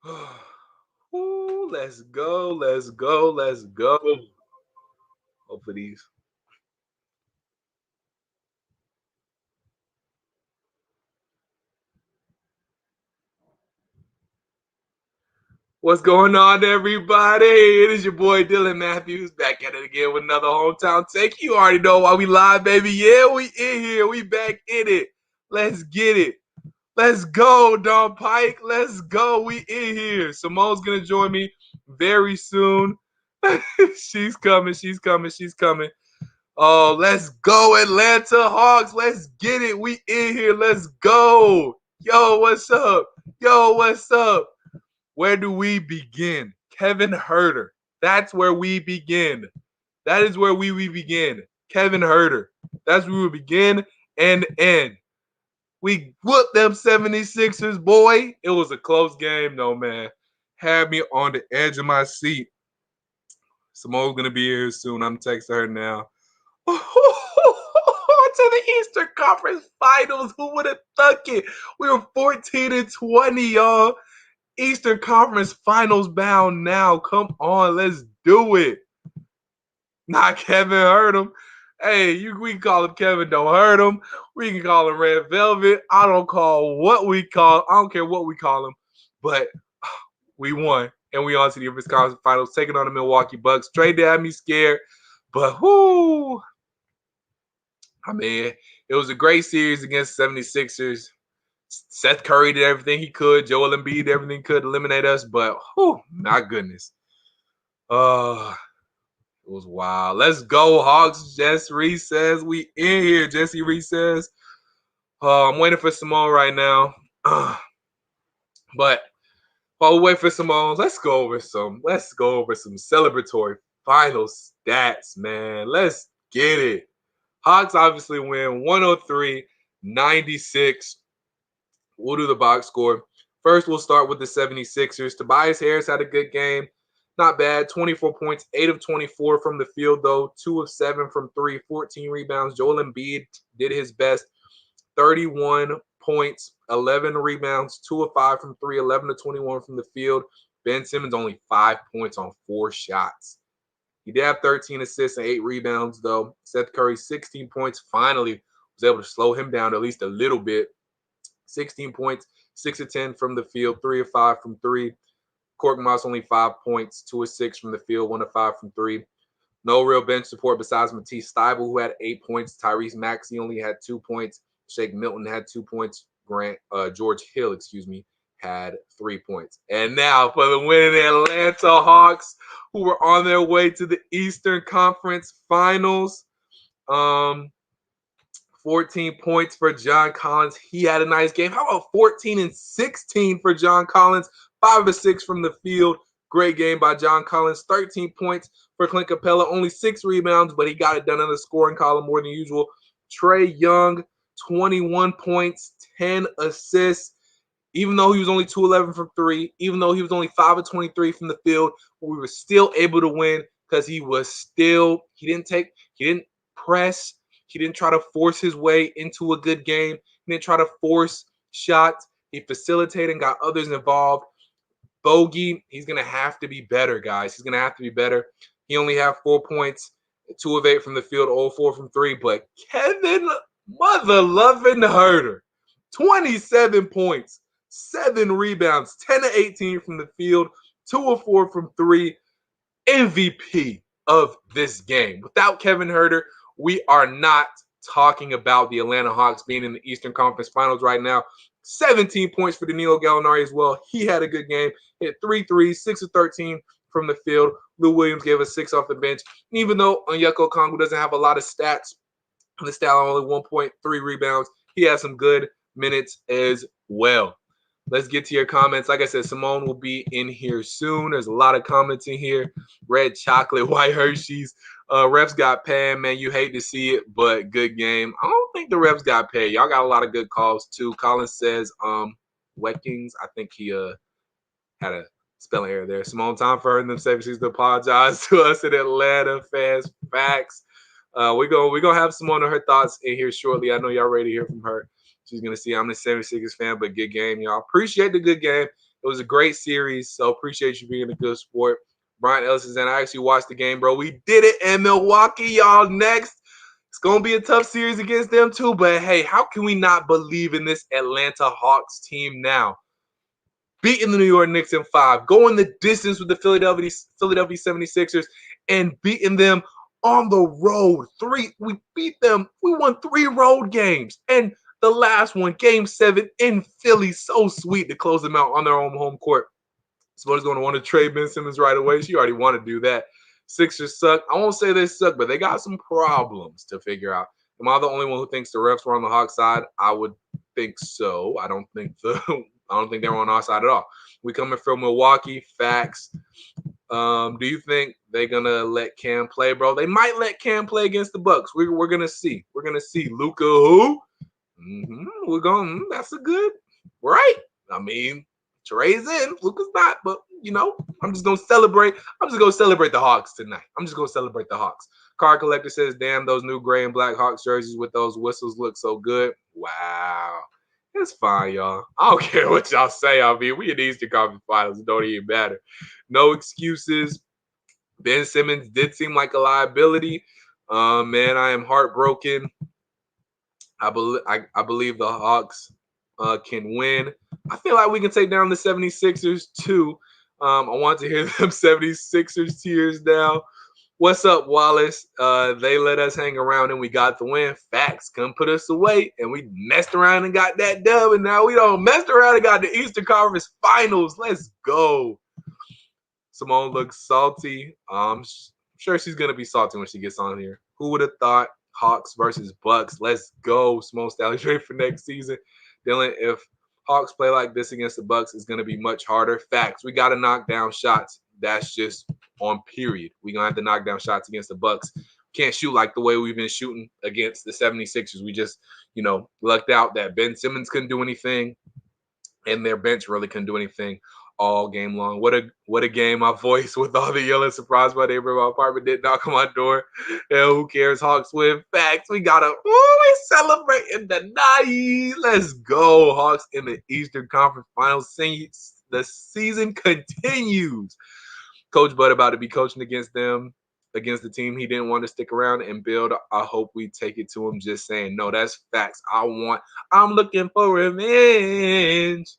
Ooh, let's go, let's go, let's go. Hope for these. What's going on, everybody? It is your boy Dylan Matthews back at it again with another hometown take. You already know why we live, baby. Yeah, we in here. We back in it. Let's get it. Let's go, Don Pike. Let's go. We in here. Simone's gonna join me very soon. She's coming. She's coming. She's coming. Oh, let's go, Atlanta Hawks. Let's get it. We in here. Let's go. Yo, what's up? Yo, what's up? Where do we begin? Kevin Huerter. That's where we begin. That is where we begin. Kevin Huerter. That's where we begin and end. We whooped them 76ers, boy. It was a close game, though, man. Had me on the edge of my seat. Simone's going to be here soon. I'm texting her now. To the Eastern Conference Finals. Who would have thunk it? We were 14-20, y'all. Eastern Conference Finals bound now. Come on, let's do it. Not Kevin hurt him. Hey, we can call him Kevin, don't hurt him. We can call him Red Velvet. I don't care what we call him. But we won. And we on to the Wisconsin Finals, taking on the Milwaukee Bucks. Trade day had me scared. But I mean, it was a great series against the 76ers. Seth Curry did everything he could. Joel Embiid did everything he could to eliminate us. But, my goodness. It was wild. Let's go, Hawks. Jesse Reese says we in here. Jesse Reese says. I'm waiting for Symone right now. But while we wait for Symone, let's go over some celebratory final stats, man. Let's get it. Hawks obviously win 103-96. We'll do the box score. First, we'll start with the 76ers. Tobias Harris had a good game. Not bad. 24 points, 8 of 24 from the field, though. 2 of 7 from 3, 14 rebounds. Joel Embiid did his best. 31 points, 11 rebounds, 2 of 5 from 3, 11 of 21 from the field. Ben Simmons only 5 points on 4 shots. He did have 13 assists and 8 rebounds, though. Seth Curry, 16 points. Finally was able to slow him down at least a little bit. 16 points, 6 of 10 from the field, 3 of 5 from 3. Korkmaz only 5 points, 2 of 6 from the field, 1 of 5 from 3. No real bench support besides Matisse Thybulle, who had 8 points. Tyrese Maxey only had 2 points. Shake Milton had 2 points. George Hill, had 3 points. And now for the winning Atlanta Hawks, who were on their way to the Eastern Conference Finals. 14 points for John Collins. He had a nice game. How about 14 and 16 for John Collins? 5 of 6 from the field. Great game by John Collins. 13 points for Clint Capella. Only 6 rebounds, but he got it done in the scoring column more than usual. Trae Young, 21 points, 10 assists. Even though he was only 2-11 from 3, even though he was only 5 of 23 from the field, we were still able to win because he didn't press. He didn't try to force his way into a good game. He didn't try to force shots. He facilitated and got others involved. Bogey, he's going to have to be better, guys. He's going to have to be better. He only had 4 points, 2 of 8 from the field, 0-4 from 3. But Kevin mother-loving Huerter, 27 points, 7 rebounds, 10 of 18 from the field, 2 of 4 from 3. MVP of this game. Without Kevin Huerter, we are not talking about the Atlanta Hawks being in the Eastern Conference Finals right now. 17 points for Danilo Gallinari as well. He had a good game. Hit 3 threes, 6 of 13 from the field. Lou Williams gave us 6 off the bench. And even though Onyeka Okongwu doesn't have a lot of stats, the stat only 1.3 rebounds, he has some good minutes as well. Let's get to your comments. Like I said, Symone will be in here soon. There's a lot of comments in here. Red chocolate, white Hershey's. Refs got paid, man. You hate to see it, but good game. I don't think the refs got paid. Y'all got a lot of good calls, too. Collins says, Wetkins. I think he had a spelling error there. Symone, time for her and them 76 to apologize to us in Atlanta. Fast facts. We're gonna have Symone and her thoughts in here shortly. I know y'all ready to hear from her. She's going to see I'm the 76ers fan, but good game, y'all. Appreciate the good game. It was a great series, so appreciate you being a good sport. Brian Ellis is in. I actually watched the game, bro. We did it in Milwaukee, y'all. Next, it's going to be a tough series against them too, but hey, how can we not believe in this Atlanta Hawks team now? Beating the New York Knicks in 5, going the distance with the Philadelphia 76ers, and beating them on the road. We beat them. We won 3 road games. And the last one, game 7 in Philly. So sweet to close them out on their own home court. Simone's going to want to trade Ben Simmons right away. She already want to do that. Sixers suck. I won't say they suck, but they got some problems to figure out. Am I the only one who thinks the refs were on the Hawks side? I would think so. I don't think they were on our side at all. We coming from Milwaukee. Facts. Do you think they're gonna let Cam play, bro? They might let Cam play against the Bucks. We're gonna see. We're gonna see. Luka who? We're going. That's a good, right? I mean, Trey's in. Luka's not, but I'm just gonna celebrate. I'm just gonna celebrate the Hawks tonight. I'm just gonna celebrate the Hawks. Card Collector says, "Damn, those new gray and black Hawks jerseys with those whistles look so good." Wow. It's fine, y'all. I don't care what y'all say. I mean, we in the Eastern Conference Finals. It don't even matter. No excuses. Ben Simmons did seem like a liability. Man, I am heartbroken. I believe the Hawks can win. I feel like we can take down the 76ers too. I want to hear them 76ers tears now. What's up, Wallace? They let us hang around and we got the win. Facts. Couldn't put us away. And we messed around and got that dub. And now we don't mess around and got the Eastern Conference Finals. Let's go. Symone looks salty. I'm sure she's going to be salty when she gets on here. Who would have thought Hawks versus Bucks? Let's go. Symone Staley trade for next season. Dylan, if Hawks play like this against the Bucks, it's going to be much harder. Facts. We got to knock down shots. That's just on period. We're going to have to knock down shots against the Bucks. Can't shoot like the way we've been shooting against the 76ers. We just, lucked out that Ben Simmons couldn't do anything and their bench really couldn't do anything all game long. What a game. My voice with all the yelling, surprised my neighbor in my apartment didn't knock on my door. Hell, who cares? Hawks win. Facts. We we celebrating tonight. Let's go. Hawks in the Eastern Conference Finals. The season continues. Coach Bud about to be coaching against the team he didn't want to stick around and build. I hope we take it to him. Just saying, no, that's facts. I'm looking for revenge.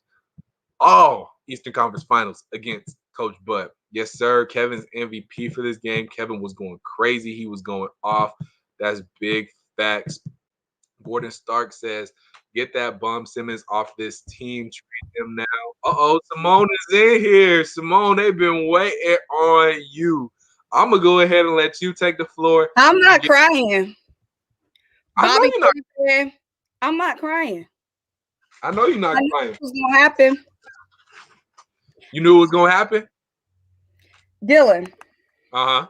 Eastern Conference Finals against Coach Bud. Yes, sir. Kevin's MVP for this game. Kevin was going crazy. He was going off. That's big facts. Gordon Stark says, get that bum Simmons off this team. Trade him now. Symone is in here. Symone, they've been waiting on you. I'm going to go ahead and let you take the floor. I'm not crying. Bobby, I'm not crying. I know you're not crying. It was going to happen. You knew it was going to happen? Dylan. Uh-huh.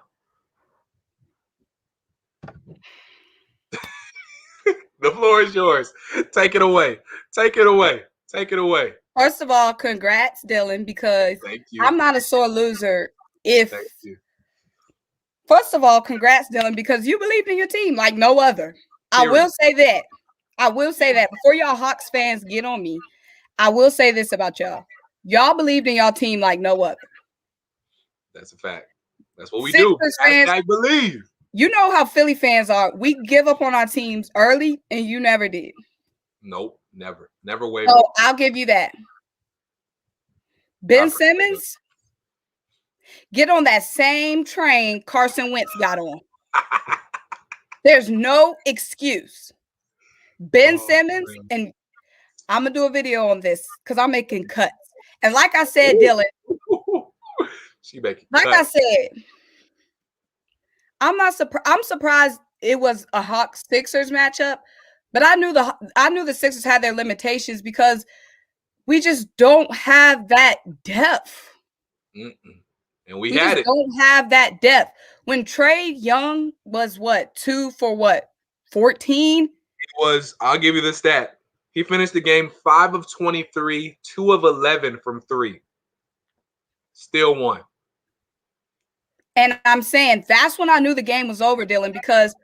The floor is yours. Take it away. Take it away. Take it away. First of all, congrats, Dylan, because I'm not a sore loser. Thank you. First of all, congrats, Dylan, because you believed in your team like no other. I will say that. Before y'all Hawks fans get on me, I will say this about y'all. Y'all believed in y'all team like no other. That's a fact. That's what we do. I believe. You know how Philly fans are. We give up on our teams early, and you never did. Nope, never. Never wavered. So I'll give you that. Ben Simmons, get on that same train Carson Wentz got on. There's no excuse. Ben Simmons, and I'm going to do a video on this because I'm making cuts. And like I said, Dylan, I said, I'm surprised it was a Hawks Sixers matchup, but I knew the Sixers had their limitations because we just don't have that depth. And we had it. Don't have that depth. When Trae Young was 2 for 14? It was, I'll give you the stat. He finished the game 5 of 23, 2 of 11 from 3. Still won. And I'm saying that's when I knew the game was over, Dylan, because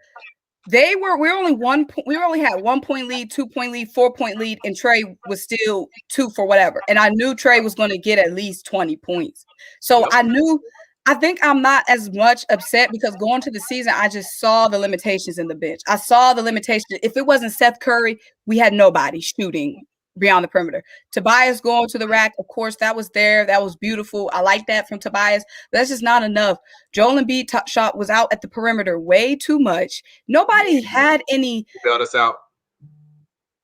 we only had 1 point lead, 2 point lead, 4 point lead, and Trey was still 2 for whatever. And I knew Trey was going to get at least 20 points. So I think I'm not as much upset because going to the season, I just saw the limitations in the bench. I saw the limitations. If it wasn't Seth Curry, we had nobody shooting beyond the perimeter. Tobias going to the rack, of course, that was there. That was beautiful. I like that from Tobias. That's just not enough. Joel Embiid shot was out at the perimeter way too much. Nobody had any. Bailed us out.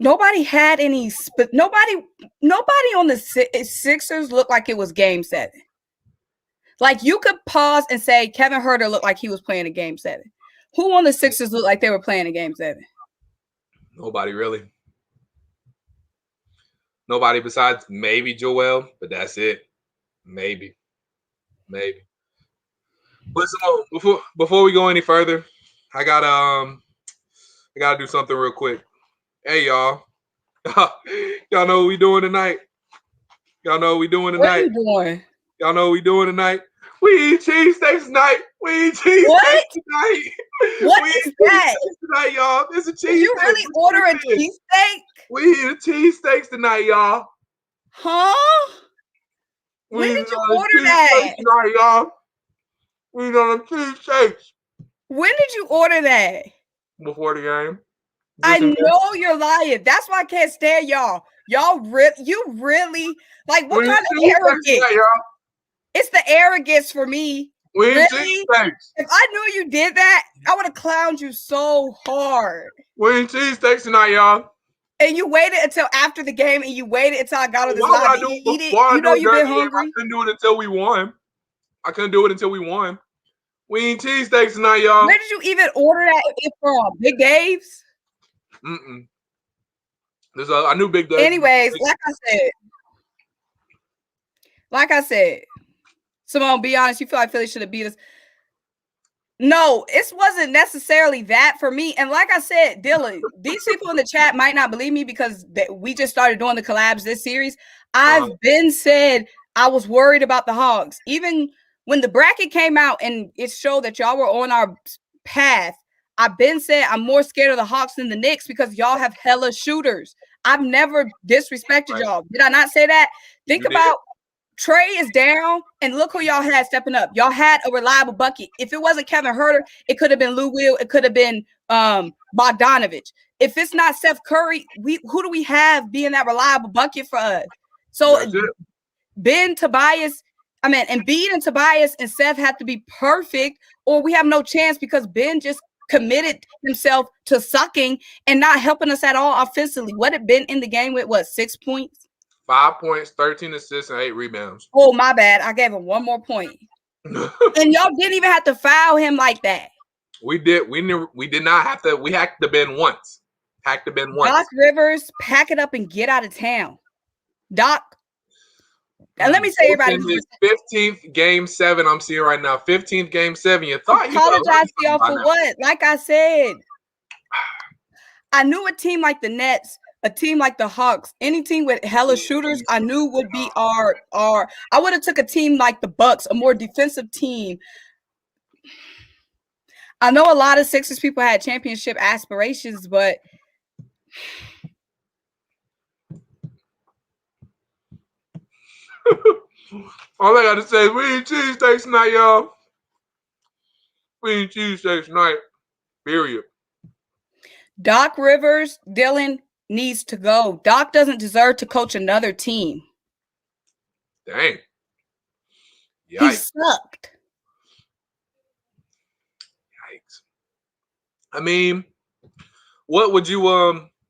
Nobody had any. Nobody on the Sixers looked like it was Game 7. Like you could pause and say Kevin Huerter looked like he was playing a Game 7. Who on the Sixers looked like they were playing a Game 7? Nobody really. Nobody besides maybe Joel, but that's it. Maybe. But Symone, before we go any further, I gotta do something real quick. Hey y'all. Y'all know what we doing tonight? What are you doing? Y'all know what we doing tonight? We eat cheesesteaks tonight. We eat cheesesteaks tonight. What is that? Tonight, y'all. It's a cheesesteak. Did you really order a cheesesteak? We eat cheesesteaks tonight, y'all. Huh? When did you order that? Tonight, y'all. We eat on cheesesteaks. When did you order that? Before the game. I know you're lying. That's why I can't stand y'all. You really like what kind of arrogance? It's the arrogance for me. Really? If I knew you did that, I would have clowned you so hard. We eat cheesesteaks tonight, y'all. And you waited until after the game, and you waited until I got on the side to eat it. You know you've been hungry. I couldn't do it until we won. We eat cheesesteaks tonight, y'all. Where did you even order that from? Big Dave's? There's I knew Big Dave. Anyways, like I said, Symone, be honest, you feel like Philly should have beat us. No, it wasn't necessarily that for me. And like I said, Dylan, these people in the chat might not believe me because we just started doing the collabs this series. I've been said I was worried about the Hogs. Even when the bracket came out and it showed that y'all were on our path, I've been said I'm more scared of the Hawks than the Knicks because y'all have hella shooters. I've never disrespected y'all. Did I not say that? Think about Trey is down, and look who y'all had stepping up. Y'all had a reliable bucket. If it wasn't Kevin Huerter, it could have been Lou Will. It could have been Bogdanovich. If it's not Seth Curry, who do we have being that reliable bucket for us? So Embiid and Tobias and Seth have to be perfect, or we have no chance because Ben just committed himself to sucking and not helping us at all offensively. What had Ben in the game with 6 points? 5 points, 13 assists, and 8 rebounds. Oh, my bad. I gave him one more point. And y'all didn't even have to foul him like that. We did. We did not have to. We hacked the Ben once. Doc Rivers, pack it up and get out of town. Doc. And let me say, everybody, 15th game 7 I'm seeing right now. 15th game 7. You thought you apologize to y'all for what? Like I said, I knew a team like the Nets, a team like the Hawks, any team with hella shooters, I knew would be our. I would have took a team like the Bucks, a more defensive team. I know a lot of Sixers people had championship aspirations, but all I got to say is we eat cheesesteaks tonight, y'all. We eat cheesesteaks tonight. Period. Doc Rivers, Dylan, needs to go. Doc doesn't deserve to coach another team. Dang. Yikes. He sucked. Yikes. I mean, what would you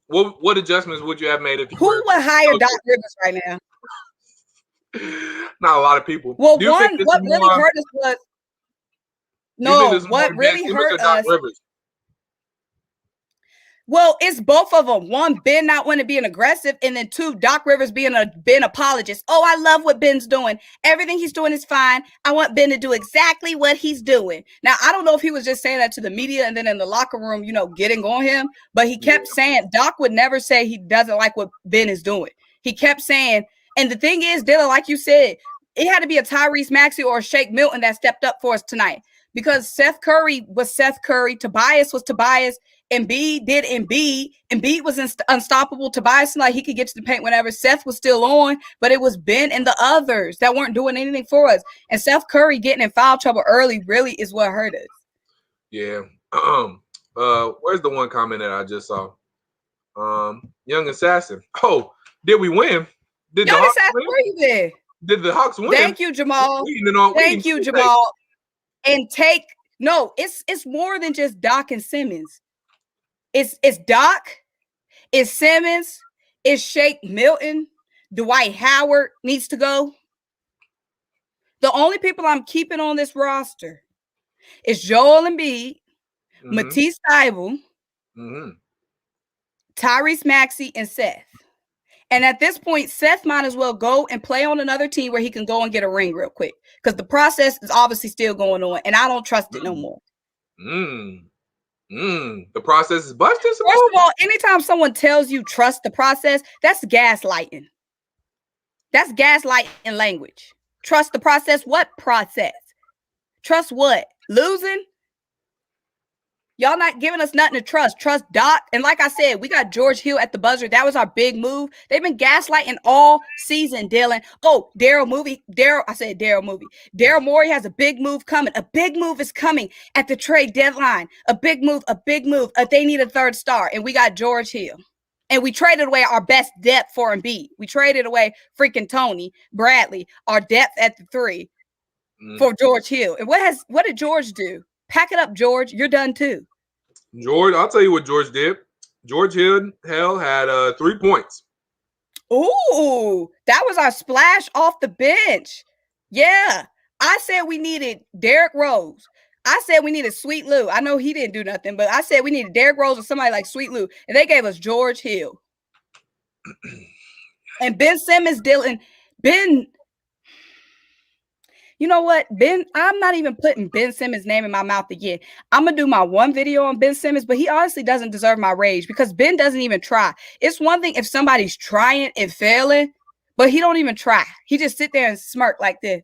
what adjustments would you have made if you Who would hire Doc Rivers right now? Not a lot of people. Well, what really hurt us was what really hurt us. Well, it's both of them. One, Ben not wanting to be an aggressive, and then 2, Doc Rivers being a Ben apologist. Oh, I love what Ben's doing. Everything he's doing is fine. I want Ben to do exactly what he's doing. Now, I don't know if he was just saying that to the media and then in the locker room, getting on him, but he kept saying, Doc would never say he doesn't like what Ben is doing. He kept saying, and the thing is, Dylan, like you said, it had to be a Tyrese Maxey or a Shake Milton that stepped up for us tonight. because Seth Curry was Seth Curry, Tobias was Tobias, Embiid did Embiid. Embiid was unstoppable. Tobias, like, he could get to the paint whenever. Seth was still on, but it was Ben and the others that weren't doing anything for us. And Seth Curry getting in foul trouble early really is what hurt us. Yeah. Where's the one comment that I just saw? Young Assassin. Oh, did we win? Did Young the Hawks Assassin, win? where you been? Did the Hawks win? Thank you, Jamal. Thank you, Jamal. And it's more than just Doc and Simmons. It's Doc, it's Simmons, it's Shake Milton, Dwight Howard needs to go. The only people I'm keeping on this roster is Joel Embiid, Matisse Thybulle, Tyrese Maxey, and Seth. And at this point, Seth might as well go and play on another team where he can go and get a ring real quick, because the process is obviously still going on, and I don't trust it no more. The process is busted. First of all, anytime someone tells you trust the process, that's gaslighting. That's gaslighting language. Trust the process? What process? Trust what? Losing? Y'all not giving us nothing to trust. Trust Doc. And like I said, we got George Hill at the buzzer. That was our big move. They've been gaslighting all season, Dylan. Oh, Daryl Morey has a big move coming. A big move is coming at the trade deadline. A big move. They need a third star. And we got George Hill. And we traded away our best depth for Embiid. We traded away freaking Tony Bradley, our depth at the 3 for George Hill. And what did George do? Pack it up, George. You're done too. George, I'll tell you what George did. George Hill had 3 points. Ooh, that was our splash off the bench. Yeah. I said we needed Derrick Rose. I said we needed Sweet Lou. I know he didn't do nothing, but I said we needed Derrick Rose or somebody like Sweet Lou. And they gave us George Hill. And Ben Simmons, Dylan. Ben, you know what? Ben, I'm not even putting Ben Simmons' name in my mouth again. I'm going to do my one video on Ben Simmons, but he honestly doesn't deserve my rage because Ben doesn't even try. It's one thing if somebody's trying and failing, but he don't even try. He just sit there and smirk like this.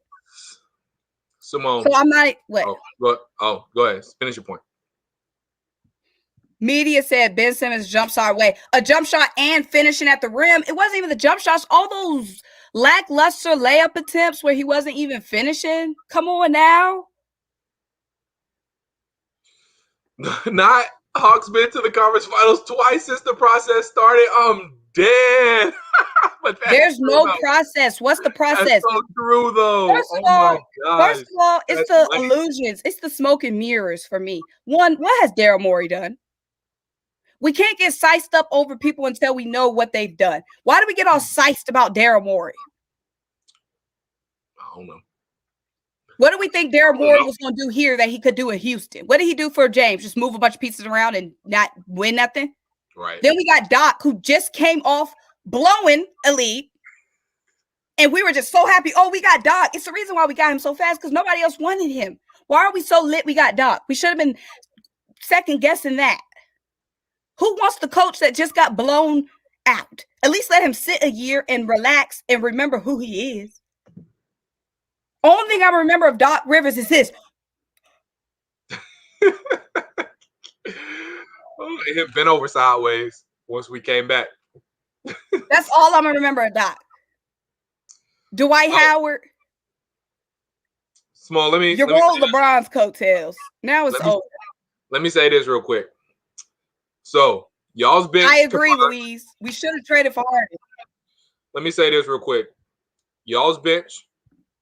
Symone. So I'm not, what? Go ahead. Finish your point. Media said Ben Simmons jumps our way. A jump shot and finishing at the rim. It wasn't even the jump shots. All those lackluster layup attempts where he wasn't even finishing. Come on now. Not Hawks been to the conference finals twice since the process started. I'm dead. But there's no process. What's the process? That's so true, though. First of all, it's the illusions. It's the smoke and mirrors for me. One, what has Daryl Morey done? We can't get sized up over people until we know what they've done. Why do we get all sized about Daryl Morey? I don't know. What do we think Daryl Morey was going to do here that he could do in Houston? What did he do for James? Just move a bunch of pieces around and not win nothing? Right. Then we got Doc, who just came off blowing a lead. And we were just so happy. Oh, we got Doc. It's the reason why we got him so fast because nobody else wanted him. Why are we so lit we got Doc? We should have been second guessing that. Who wants the coach that just got blown out? At least let him sit a year and relax and remember who he is. Only thing I remember of Doc Rivers is this. It had been over sideways once we came back. That's all I'm going to remember of Doc. Dwight Howard. Small, you rolled LeBron's coattails. Now it's over. Let me say this real quick. So, y'all's bench. I agree, Louise. We should have traded for Harden. Let me say this real quick. Y'all's bench.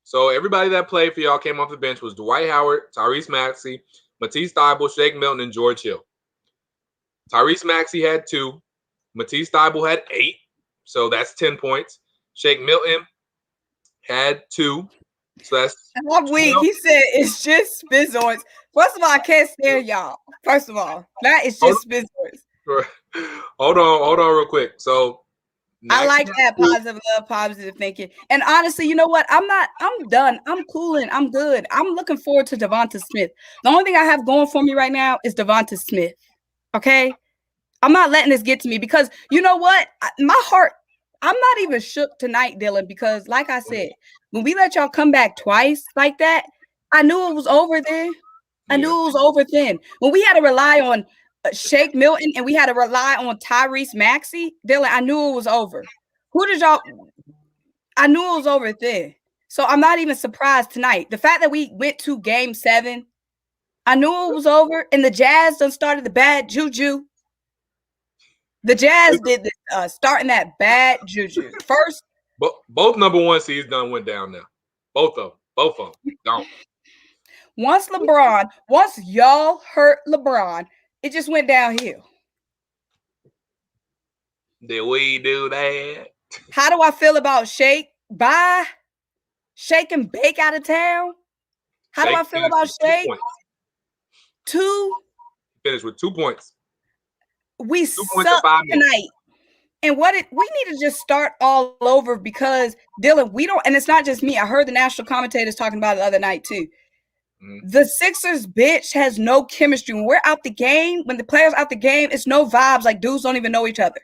So, everybody that played for y'all came off the bench was Dwight Howard, Tyrese Maxey, Matisse Thybulle, Shake Milton, and George Hill. Tyrese Maxey had 2. Matisse Thybulle had 8. So, that's 10 points. Shake Milton had 2. So, that's... I'm weak. He said it's just Spizoids. First of all, I can't stand y'all. First of all, that is just Spizoids. Hold on real quick. So, I like that positive love, positive thinking. And honestly, you know what? I'm done. I'm cooling. I'm good. I'm looking forward to Devonta Smith. The only thing I have going for me right now is Devonta Smith. Okay? I'm not letting this get to me because you know what? My heart, I'm not even shook tonight, Dylan, because like I said, when we let y'all come back twice like that, I knew it was over then. I knew it was over then. When we had to rely on Shake Milton and we had to rely on Tyrese Maxey, Dylan, I knew it was over. Who did y'all? I knew it was over then. So I'm not even surprised tonight. The fact that we went to game 7, I knew it was over. And the Jazz done started the bad juju. The Jazz did this, starting that bad juju. First. Both number 1 seeds done went down now. Both of them. Gone. Once y'all hurt LeBron, it just went downhill. Did we do that? How do I feel about Shake? Bye. Shake and bake out of town. How do I feel about Shake? 2. Finished with 2 points. We suck tonight. And we need to just start all over because Dylan, we don't, and it's not just me. I heard the national commentators talking about it the other night too. The Sixers bench has no chemistry. When we're out the game, when the players out the game, it's no vibes. Like dudes don't even know each other.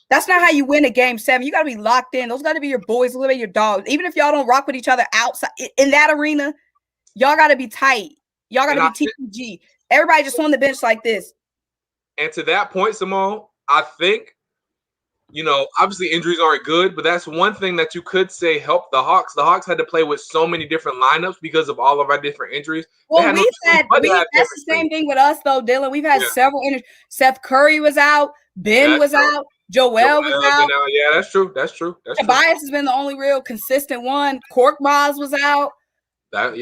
That's not how you win a game 7. You got to be locked in. Those got to be your boys, a little bit your dogs. Even if y'all don't rock with each other outside in that arena, y'all got to be tight. Y'all got to be TPG. Everybody just on the bench like this. And to that point, Symone, I think, obviously injuries aren't good, but that's one thing that you could say helped the Hawks. The Hawks had to play with so many different lineups because of all of our different injuries. Well, that's the same thing with us, though, Dylan. We've had several injuries. Seth Curry was out. Ben was out. Joel was out. Yeah, that's true. Tobias has been the only real consistent one. Korkmaz was out. But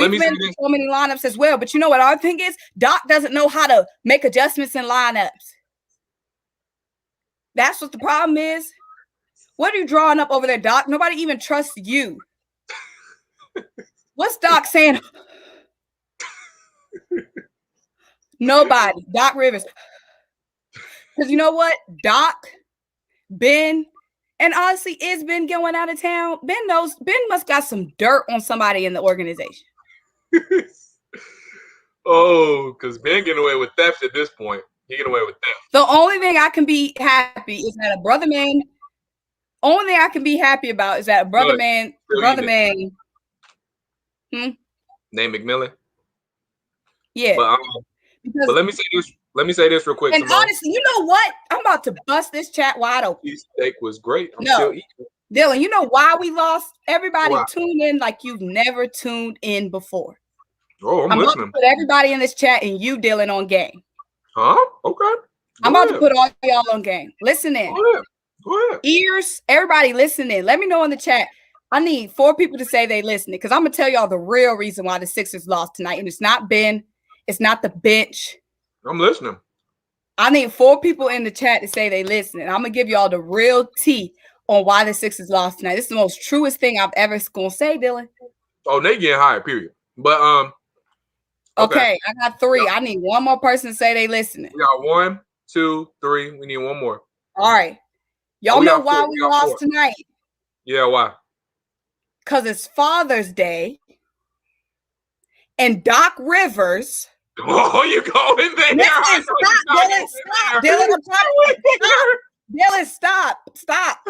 we've been in so many lineups as well. But you know what our thing is? Doc doesn't know how to make adjustments in lineups. That's what the problem is. What are you drawing up over there, Doc? Nobody even trusts you. What's Doc saying? Nobody. Doc Rivers. Because you know what? Doc, Ben, and honestly, is Ben going out of town? Ben must got some dirt on somebody in the organization. Because Ben getting away with theft at this point. He getting away with theft. The only thing I can be happy is that a brother man. Only thing I can be happy about is that brother man. Name McMillan. Yeah. But let me say this real quick. And Symone. Honestly, you know what? I'm about to bust this chat wide open. This steak was great. I'm still eating. Dylan, you know why we lost? Everybody tuned in like you've never tuned in before. Oh, I'm listening. About to put everybody in this chat and you, Dylan, on game. Huh? Okay. I'm about to put all y'all on game. Listen in. Go ahead. Ears, everybody listen in. Let me know in the chat. I need 4 people to say they listening because I'm going to tell y'all the real reason why the Sixers lost tonight. And it's not Ben. It's not the bench. I'm listening. I need 4 people in the chat to say they listening. I'm going to give y'all the real tea on why the Sixers lost tonight. This is the most truest thing I've ever going to say, Dylan. Oh, they getting hired, period. But, Okay, I got 3. I need 1 more person to say they listening. We got 1, 2, 3. We need 1 more. All right. Y'all know why we lost tonight? Yeah, why? Because it's Father's Day. And Doc Rivers. Oh, you going there? Listen, stop, Dylan. Dylan, stop.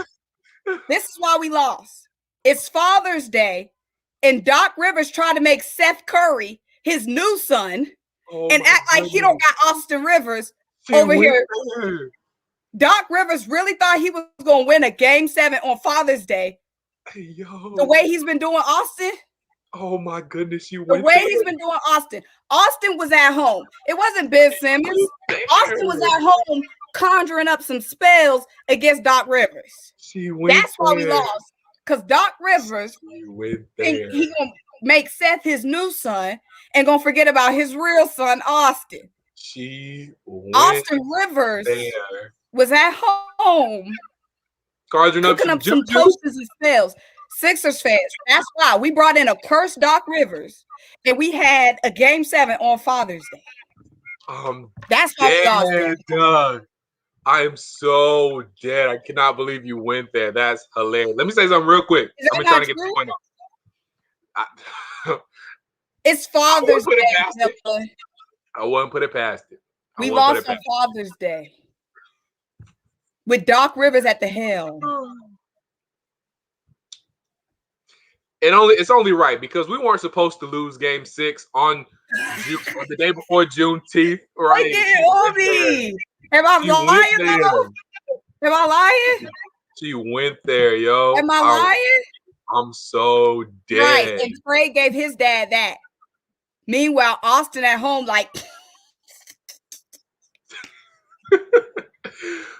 This is why we lost. It's Father's Day. And Doc Rivers tried to make Seth Curry his new son and act like he don't got Austin Rivers over here. Doc Rivers really thought he was going to win a game 7 on Father's Day. Hey, yo. The way he's been doing Austin. Oh, my goodness. The way he's been doing Austin. Austin was at home. It wasn't Ben Simmons. Austin was at home conjuring up some spells against Doc Rivers. That's why we lost. Because Doc Rivers, he gonna make Seth his new son and gonna forget about his real son, Austin. Austin Rivers was at home cooking up some toasters and spells. Sixers fans, that's why we brought in a cursed Doc Rivers and we had a game 7 on Father's Day. That's why we lost. I am so dead. I cannot believe you went there. That's hilarious. Let me say something real quick. I'm trying to get the point out. It's Father's Day. I wouldn't put it past it. We lost on Father's Day with Doc Rivers at the helm. it's only right because we weren't supposed to lose Game 6 on the day before Juneteenth, right? Get on me. Am I lying though? Am I lying? She went there, yo. Am I lying? I'm so dead. Right, and Trey gave his dad that. Meanwhile, Austin at home like.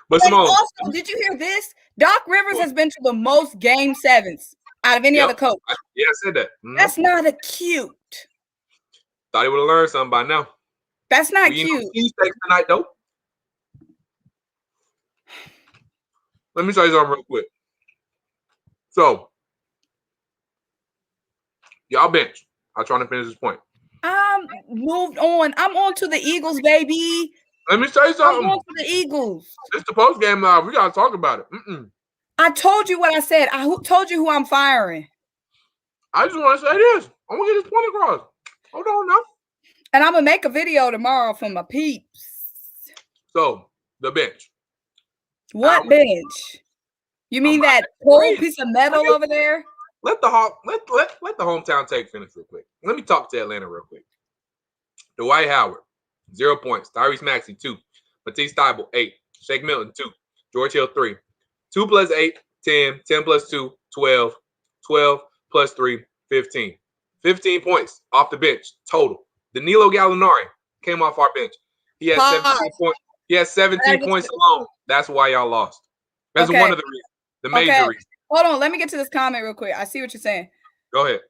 But Symone, also, did you hear this? Doc Rivers has been to the most Game 7s out of any other coach. I said that. That's not a cute. Thought he would have learned something by now. That's not cute. Cheesesteaks tonight, though. Let me tell you something real quick. So, y'all bench. I'm trying to finish this point. I'm moved on. I'm on to the Eagles, baby. Let me tell you something. I'm on to the Eagles. It's the post game now. We gotta talk about it. I told you what I said. I told you who I'm firing. I just want to say this. I'm gonna get this point across. Hold on now. And I'm gonna make a video tomorrow for my peeps. So the bench. What bench? You mean that cold piece of metal over there? Let the hometown take finish real quick. Let me talk to Atlanta real quick. Dwight Howard, 0 points. Tyrese Maxey, 2. Matisse Thybulle, 8. Shake Milton, 2. George Hill, 3. 2 plus 8, 10. 10 plus 2, 12. 12 plus 3, 15. 15 points off the bench total. Danilo Gallinari came off our bench. He has 17 points. He has 17 points alone. That's why y'all lost. That's one of the reasons. The major reason. Hold on. Let me get to this comment real quick. I see what you're saying. Go ahead.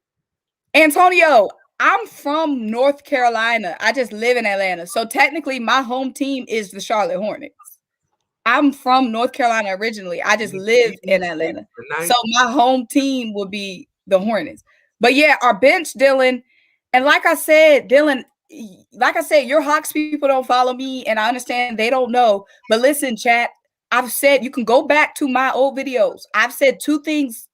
Antonio, I'm from North Carolina. I just live in Atlanta. So technically, my home team is the Charlotte Hornets. I'm from North Carolina originally. I just live in Atlanta. So my home team would be the Hornets. But yeah, our bench, Dylan. And like I said, Dylan, your Hawks people don't follow me, and I understand they don't know. But listen, chat, I've said you can go back to my old videos. I've said 2 things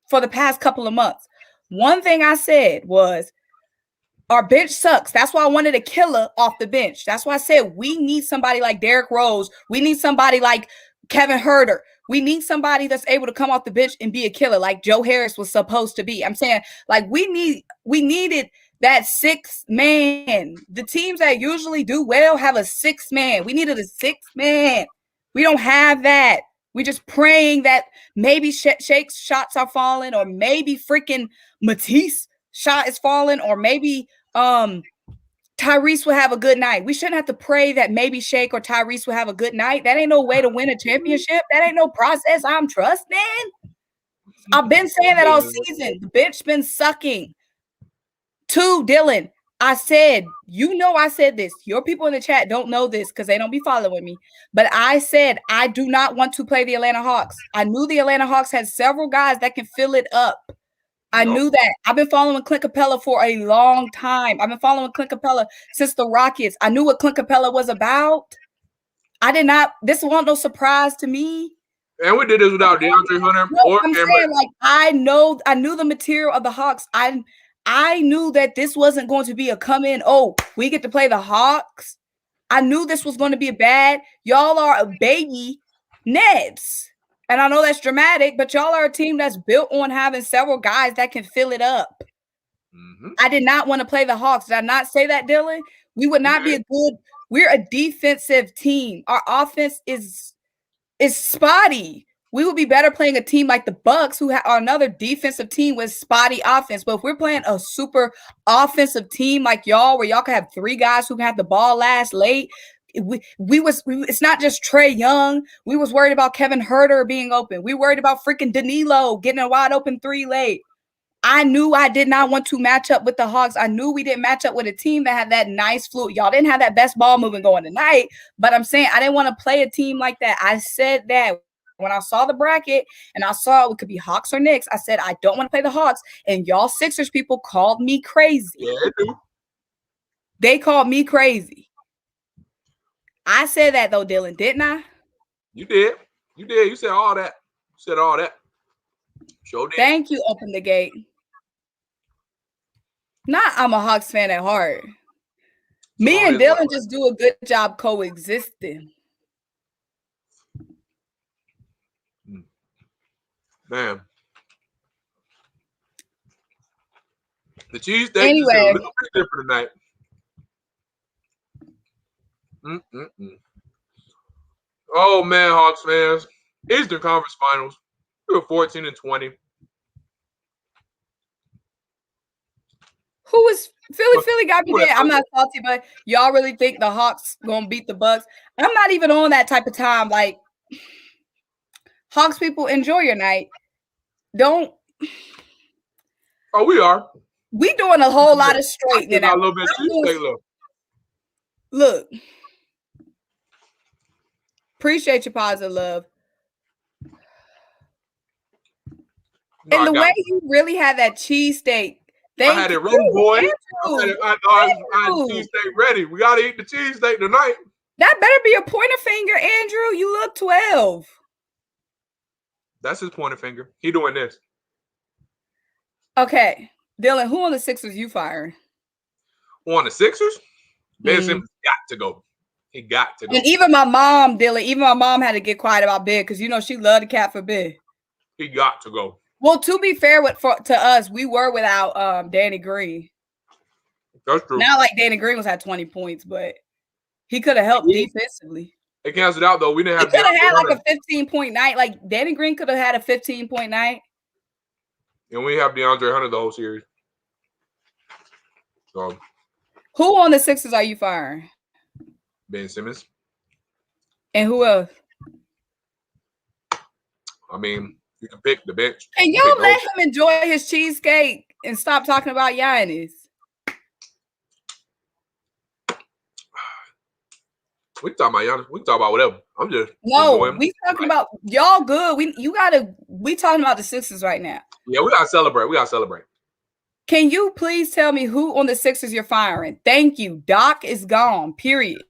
for the past couple of months. One thing I said was our bench sucks. That's why I wanted a killer off the bench. That's why I said we need somebody like Derrick Rose. We need somebody like Kevin Huerter. We need somebody that's able to come off the bench and be a killer like Joe Harris was supposed to be. I'm saying like we needed that 6th man. The teams that usually do well have a 6th man. We needed a 6th man. We don't have that. We're just praying that maybe Shake's shots are falling, or maybe freaking Matisse shot is falling, or maybe Tyrese will have a good night. We shouldn't have to pray that maybe Shake or Tyrese will have a good night. That ain't no way to win a championship. That ain't no process I'm trusting. I've been saying that all season. The bench been sucking. 2, Dylan, I said, I said this. Your people in the chat don't know this because they don't be following me. But I said I do not want to play the Atlanta Hawks. I knew the Atlanta Hawks had several guys that can fill it up. I knew that. I've been following Clint Capella for a long time. I've been following Clint Capella since the Rockets. I knew what Clint Capella was about. This wasn't no surprise to me. And we did this without DeAndre Hunter or I'm saying, like, I knew the material of the Hawks. I knew that this wasn't going to be a come in. Oh, we get to play the Hawks. I knew this was going to be a bad. Y'all are a baby Nets. And I know that's dramatic, but y'all are a team that's built on having several guys that can fill it up. I did not want to play the Hawks. Did I not say that, Dylan? We would not be we're a defensive team. Our offense is spotty. We would be better playing a team like the Bucks, who are another defensive team with spotty offense. But if we're playing a super offensive team like y'all, where y'all can have 3 guys who can have the ball last late, it's not just Trae Young. We was worried about Kevin Huerter being open. We worried about freaking Danilo getting a wide open 3 late. I knew I did not want to match up with the Hawks. I knew we didn't match up with a team that had that nice fluid. Y'all didn't have that best ball movement going tonight, but I'm saying I didn't want to play a team like that. I said that when I saw the bracket and I saw it could be Hawks or Knicks. I said I don't want to play the Hawks, and y'all Sixers people called me crazy. Yeah, they called me crazy. I said that though, Dylan, didn't I? You did. You said all that. Sure did. Thank you, Open the Gate. Not I'm a Hawks fan at heart. Me and Dylan just do a good job coexisting. Man. The cheesesteak is a Anyway. little bit different tonight. Oh man, Hawks fans. Eastern Conference Finals. We were 14-20. Who was Philly got me there. I'm not salty, but y'all really think the Hawks gonna beat the Bucks? I'm not even on that type of time. Like, Hawks people, enjoy your night. Don't. Oh, we are. We doing a whole lot of straightening out. A little bit Look. Appreciate your positive love. No, and the way you really had that cheesesteak. I had it ready, boy. I had the cheesesteak ready. We got to eat the cheesesteak tonight. That better be a pointer finger, Andrew. You look 12. That's his pointer finger. He doing this. Okay. Dylan, who on the Sixers you firing? Who on the Sixers? Ben Simmons got to go. He got to go. And even my mom, Dylan, had to get quiet about Ben because, you know, she loved the cat for Ben. He got to go. Well, to be fair to us, we were without Danny Green. That's true. Not like Danny Green was at 20 points, but he could have helped defensively. It canceled out, though. We didn't have. He could have had like a 15-point night. Like, Danny Green could have had a 15-point night. And we have DeAndre Hunter the whole series. So, who on the Sixers are you firing? Ben Simmons. And who else? I mean, you can pick the bench. And y'all let him enjoy his cheesecake and stop talking about Giannis. We can talk about Giannis. We can talk about whatever. I'm just we talking about y'all good. We talking about the Sixers right now. Yeah, we gotta celebrate. Can you please tell me who on the Sixers you're firing? Thank you. Doc is gone. Period.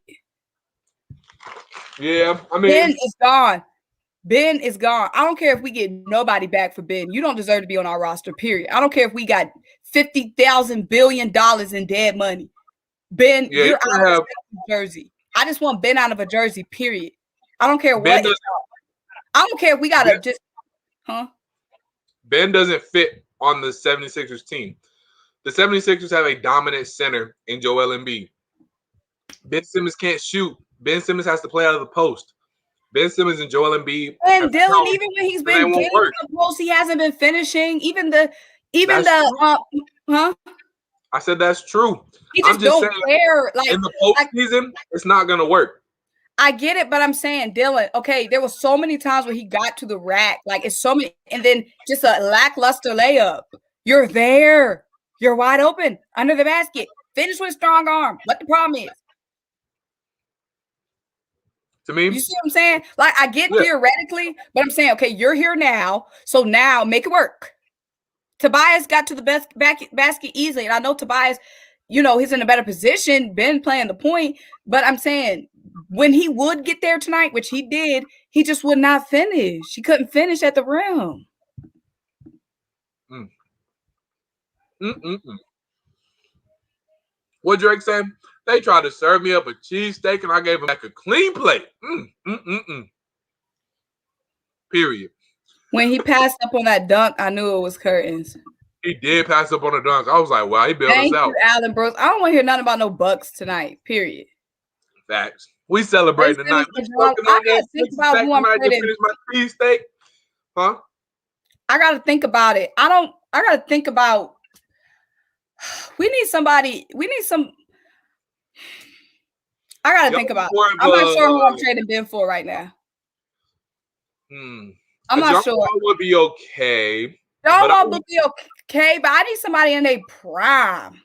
Yeah, I mean Ben is gone. Ben is gone. I don't care if we get nobody back for Ben. You don't deserve to be on our roster, period. I don't care if we got $50,000 billion in dead money. Ben, you're out of a jersey. I just want Ben out of a jersey, period. I don't care what. I don't care if we got to just, Ben doesn't fit on the 76ers team. The 76ers have a dominant center in Joel Embiid. Ben Simmons can't shoot. Ben Simmons has to play out of the post. Ben Simmons and Joel Embiid. And Dylan, even when he's been getting the post, he hasn't been finishing. I said that's true. He just don't care. Like in the postseason, it's not gonna work. I get it, but I'm saying, Dylan, okay, there was so many times where he got to the rack, like it's so many, and then just a lackluster layup. You're there. You're wide open under the basket. Finish with a strong arm. What the problem is? To me, you see what I'm saying? Like I get theoretically, but I'm saying, okay, you're here now, so now make it work. Tobias got to the basket easily, and I know Tobias, you know, he's in a better position. Ben playing the point, but I'm saying when he would get there tonight, which he did, he just would not finish. He couldn't finish at the rim. What Drake said? They tried to serve me up a cheesesteak, and I gave him back a clean plate. Period. When he passed up on that dunk, I knew it was curtains. He did pass up on the dunk. I was like, wow, he bailed us out. Thank you, Allen Brooks. I don't want to hear nothing about no Bucks tonight, period. Facts. We celebrate tonight. I got to think about who I'm finish my cheesesteak. Huh? I got to think about it. I got to think about we need somebody. I got to think about it. I'm not sure who I'm trading Ben for right now. I'm not sure. John would be okay. John Wall would be okay, but I need somebody in their prime.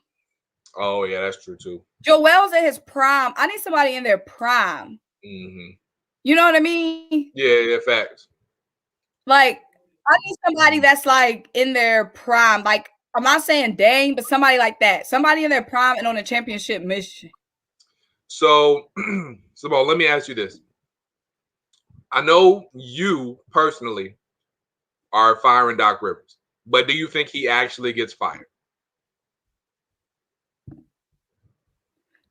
Oh, yeah, that's true, too. Joel's in his prime. I need somebody in their prime. You know what I mean? Yeah, facts. Like, I need somebody that's, like, in their prime. Like, I'm not saying Dame, but somebody like that. Somebody in their prime and on a championship mission. So, Symone, let me ask you this. I know you personally are firing Doc Rivers, but do you think he actually gets fired?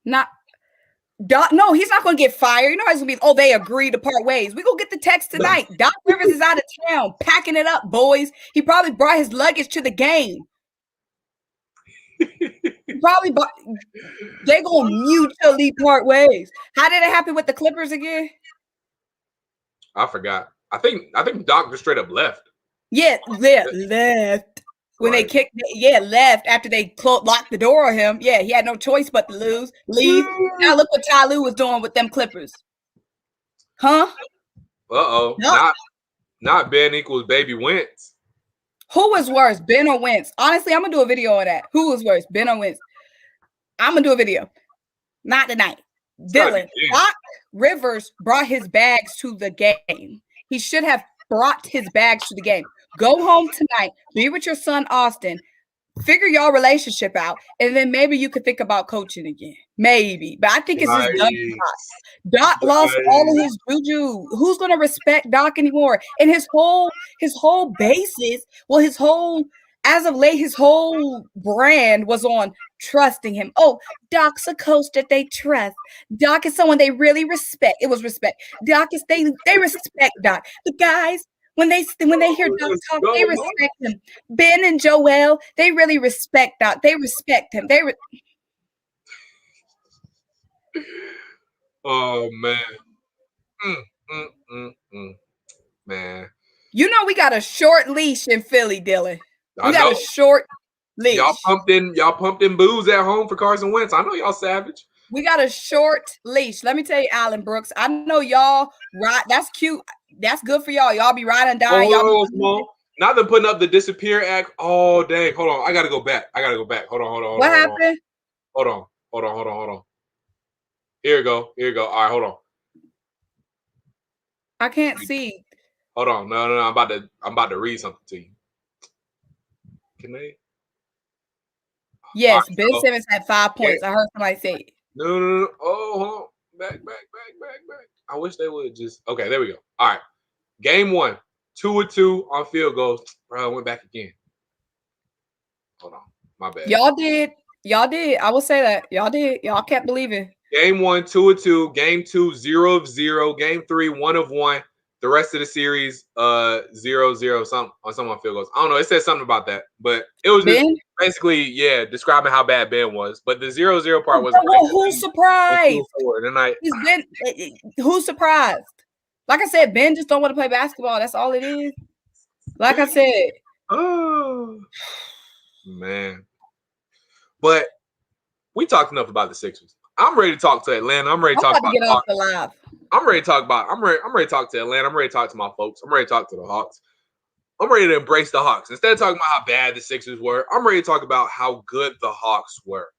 No, he's not going to get fired. You know how it's going to be, they agree to part ways. We're going to get the text tonight. Doc Rivers is out of town, packing it up, boys. He probably brought his luggage to the game. probably they gonna mutually part ways. How did it happen with the Clippers again? I forgot. I think Doc just straight up left. Yeah, left. When they kicked, left after they locked the door on him. Yeah, he had no choice but to leave. Now look what Ty Lue was doing with them Clippers. Huh? Uh-oh. Nope. Not Ben equals baby Wentz. Who was worse, Ben or Wentz? Honestly, I'm going to do a video of that. Who was worse, Ben or Wentz? I'm going to do a video. Not tonight. Dylan, Doc Rivers brought his bags to the game. He should have brought his bags to the game. Go home tonight. Be with your son, Austin. Figure y'all relationship out, and then maybe you could think about coaching again. Maybe. But I think it's just done. Doc lost all of his juju. Who's going to respect Doc anymore? And his whole basis, well, his whole brand was on trusting him. Oh, Doc's a coach that they trust. Doc is someone they really respect. It was respect. Doc is they respect Doc. The guys, when they hear Doc talk, they respect him. Ben and Joel, they really respect Doc. They respect him. Oh man. Man. You know we got a short leash in Philly, Dylan. We got a short leash. Y'all pumped in booze at home for Carson Wentz. I know y'all savage. We got a short leash. Let me tell you, Alan Brooks. I know y'all ride. That's cute. That's good for y'all. Y'all be riding down. Not them putting up the disappear act. Oh dang! Hold on. I gotta go back. Hold on. What happened? Hold on. Here you go. All right, hold on. I can't see. Hold on. No. I'm about to read something to you. Can they? Yes, right, Ben Simmons had 5 points. I heard somebody say it. No. Oh, hold on. Back. I wish they would just. Okay, there we go. All right. Game 1, 2-2 on field goals. Bro, I went back again. Hold on. My bad. Y'all did. I will say that. Y'all did. Y'all kept believing. Game 1, 2-2. Game 2, 0-0. Game 3, 1-1. The rest of the series, 0-0. Some on field goals. I don't know. It said something about that, but it was just basically, describing how bad Ben was. But the 0-0 part was. Well, who's surprised? Who's surprised? Like I said, Ben just don't want to play basketball. That's all it is. Like I said. Oh man. But we talked enough about the Sixers. I'm ready to talk to Atlanta. I'm ready to talk about. Get off the live. I'm ready to talk about. I'm ready to talk to Atlanta. I'm ready to talk to my folks. I'm ready to talk to the Hawks. I'm ready to embrace the Hawks. Instead of talking about how bad the Sixers were, I'm ready to talk about how good the Hawks were.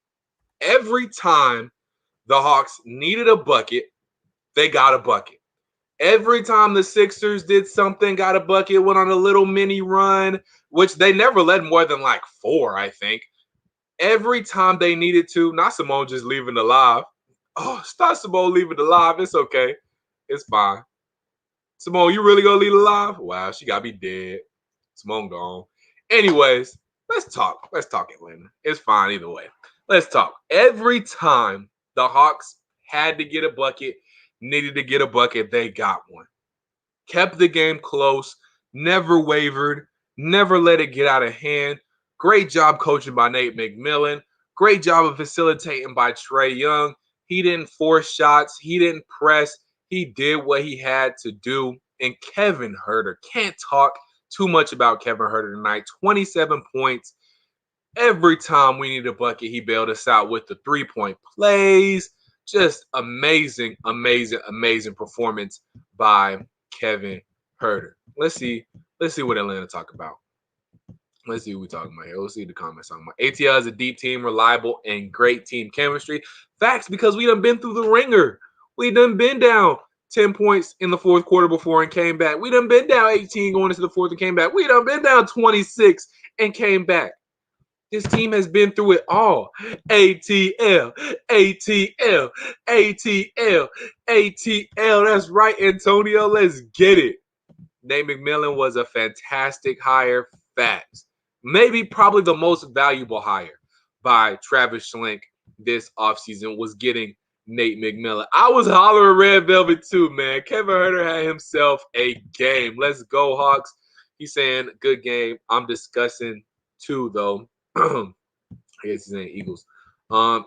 Every time the Hawks needed a bucket, they got a bucket. Every time the Sixers did something, got a bucket, went on a little mini run, which they never led more than like 4, I think. Every time they needed to, not Symone just leaving the live. Oh, stop Symone leaving the live. It's okay. It's fine. Symone, you really gonna leave the live? Wow, she gotta be dead. Symone gone. Anyways, let's talk. Let's talk Atlanta. It's fine either way. Let's talk. Every time the Hawks had to get a bucket, needed to get a bucket, they got one. Kept the game close, never wavered, never let it get out of hand. Great job coaching by Nate McMillan. Great job of facilitating by Trae Young. He didn't force shots. He didn't press. He did what he had to do. And Kevin Huerter, can't talk too much about Kevin Huerter tonight. 27 points. Every time we need a bucket, he bailed us out with the 3-point plays. Just amazing performance by Kevin Huerter. Let's see what Atlanta talk about. Let's see what we're talking about here. Let's see the comments talking about. ATL is a deep team, reliable, and great team chemistry. Facts, because we done been through the ringer. We done been down 10 points in the fourth quarter before and came back. We done been down 18 going into the fourth and came back. We done been down 26 and came back. This team has been through it all. ATL. That's right, Antonio. Let's get it. Nate McMillan was a fantastic hire. Facts. Maybe probably the most valuable hire by Travis Schlenk this offseason was getting Nate McMillan. I was hollering Red Velvet too, man. Kevin Huerter had himself a game. Let's go, Hawks. He's saying, good game. I'm discussing too, though. I guess he's saying Eagles.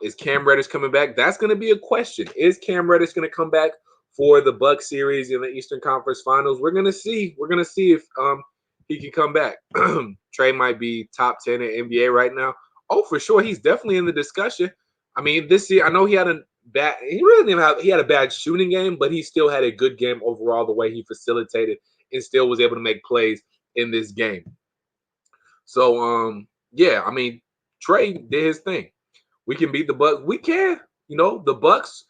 Is Cam Reddish coming back? That's going to be a question. Is Cam Reddish going to come back for the Bucks series in the Eastern Conference Finals? We're going to see. We're going to see if he can come back. Trey might be top 10 in NBA right now. Oh, for sure. He's definitely in the discussion. I mean, this year, I know he had a bad, he really didn't have, he had a bad shooting game, but he still had a good game overall, the way he facilitated and still was able to make plays in this game. So, yeah, I mean, Trey did his thing. We can beat the Bucks. We can. You know, the Bucks,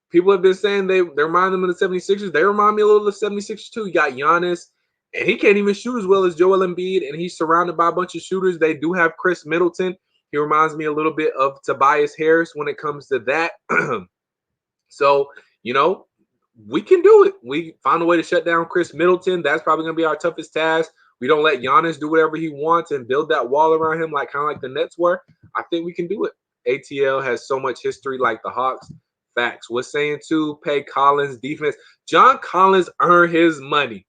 people have been saying they remind them of the 76ers. They remind me a little of the 76ers too. You got Giannis, and he can't even shoot as well as Joel Embiid, and he's surrounded by a bunch of shooters. They do have Chris Middleton. He reminds me a little bit of Tobias Harris when it comes to that. So, you know, we can do it. We found a way to shut down Chris Middleton. That's probably going to be our toughest task. We don't let Giannis do whatever he wants and build that wall around him kind of like the Nets were. I think we can do it. ATL has so much history like the Hawks. Facts. We're saying too, pay Collins defense. John Collins earned his money,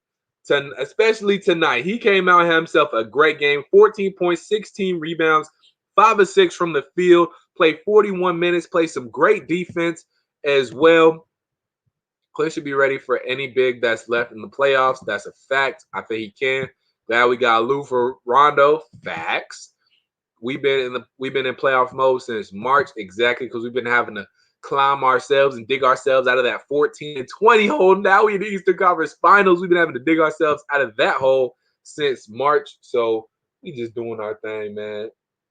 especially tonight. He came out, had himself a great game. 14 points, 16 rebounds, 5 of 6 from the field. Played 41 minutes, played some great defense as well. Clint should be ready for any big that's left in the playoffs. That's a fact. I think he can. Glad we got Lou for Rondo. Facts. We've been in playoff mode since March, exactly, because we've been having to climb ourselves and dig ourselves out of that 14 and 20 hole. Now we in the Eastern Conference Finals. We've been having to dig ourselves out of that hole since March. So we just doing our thing, man.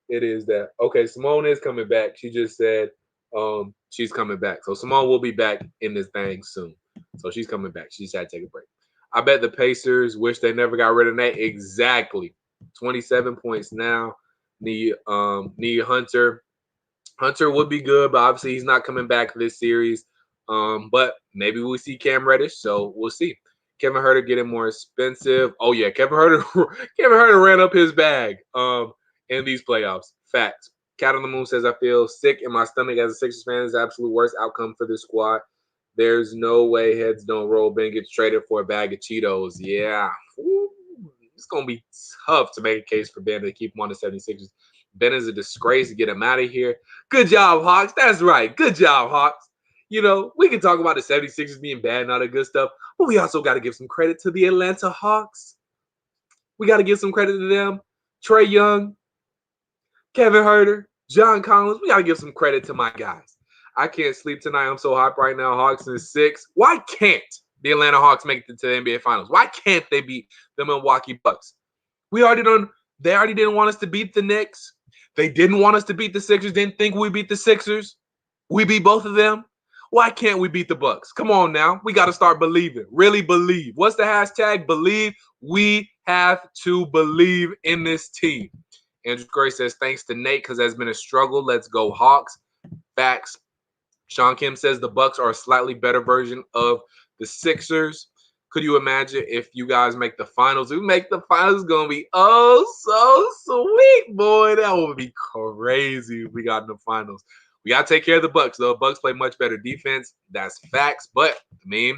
It is that. Okay, Symone is coming back. She just said she's coming back. So Symone will be back in this thing soon. So she's coming back. She just had to take a break. I bet the Pacers wish they never got rid of Nate. Exactly. 27 points now. Need Hunter. Hunter would be good, but obviously he's not coming back this series. But maybe we'll see Cam Reddish, so we'll see. Kevin Huerter getting more expensive. Oh yeah, Kevin Huerter ran up his bag in these playoffs. Facts. Cat on the Moon says, I feel sick in my stomach as a Sixers fan. Is the absolute worst outcome for this squad. There's no way heads don't roll. Ben gets traded for a bag of Cheetos. Yeah. Ooh, it's going to be tough to make a case for Ben to keep him on the 76ers. Ben is a disgrace to get him out of here. Good job, Hawks. That's right. Good job, Hawks. You know, we can talk about the 76ers being bad and all that good stuff, but we also got to give some credit to the Atlanta Hawks. We got to give some credit to them. Trae Young, Kevin Huerter, John Collins. We got to give some credit to my guys. I can't sleep tonight. I'm so hot right now. Hawks in 6. Why can't the Atlanta Hawks make it to the NBA Finals? Why can't they beat the Milwaukee Bucks? They already didn't want us to beat the Knicks. They didn't want us to beat the Sixers. Didn't think we beat the Sixers. We beat both of them. Why can't we beat the Bucks? Come on now. We got to start believing. Really believe. What's the hashtag? Believe. We have to believe in this team. Andrew Gray says, thanks to Nate because that's been a struggle. Let's go Hawks. Facts. Sean Kim says the Bucks are a slightly better version of the Sixers. Could you imagine if you guys make the finals? If we make the finals, it's going to be oh so sweet, boy. That would be crazy if we got in the finals. We got to take care of the Bucks, though. Bucks play much better defense. That's facts. But, I mean,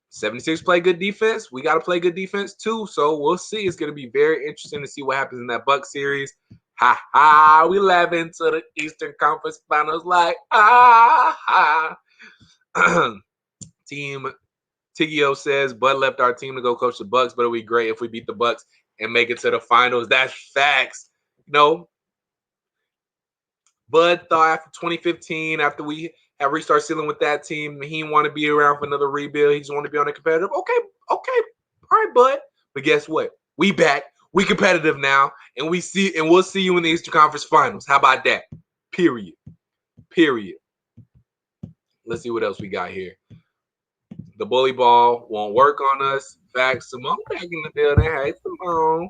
76 play good defense. We got to play good defense, too. So, we'll see. It's going to be very interesting to see what happens in that Bucks series. Ha ha, we laugh into the Eastern Conference Finals like ha. Team Tigio says Bud left our team to go coach the Bucks, but it would be great if we beat the Bucks and make it to the finals. That's facts. You know, Bud thought after 2015, after we had reached our ceiling with that team, he didn't want to be around for another rebuild. He just wanted to be on a competitive. Okay. All right, Bud. But guess what? We back. We competitive now, and we'll see you in the Eastern Conference Finals. How about that? Period. Let's see what else we got here. The bully ball won't work on us. Facts. Symone back in the building. Hey, Symone.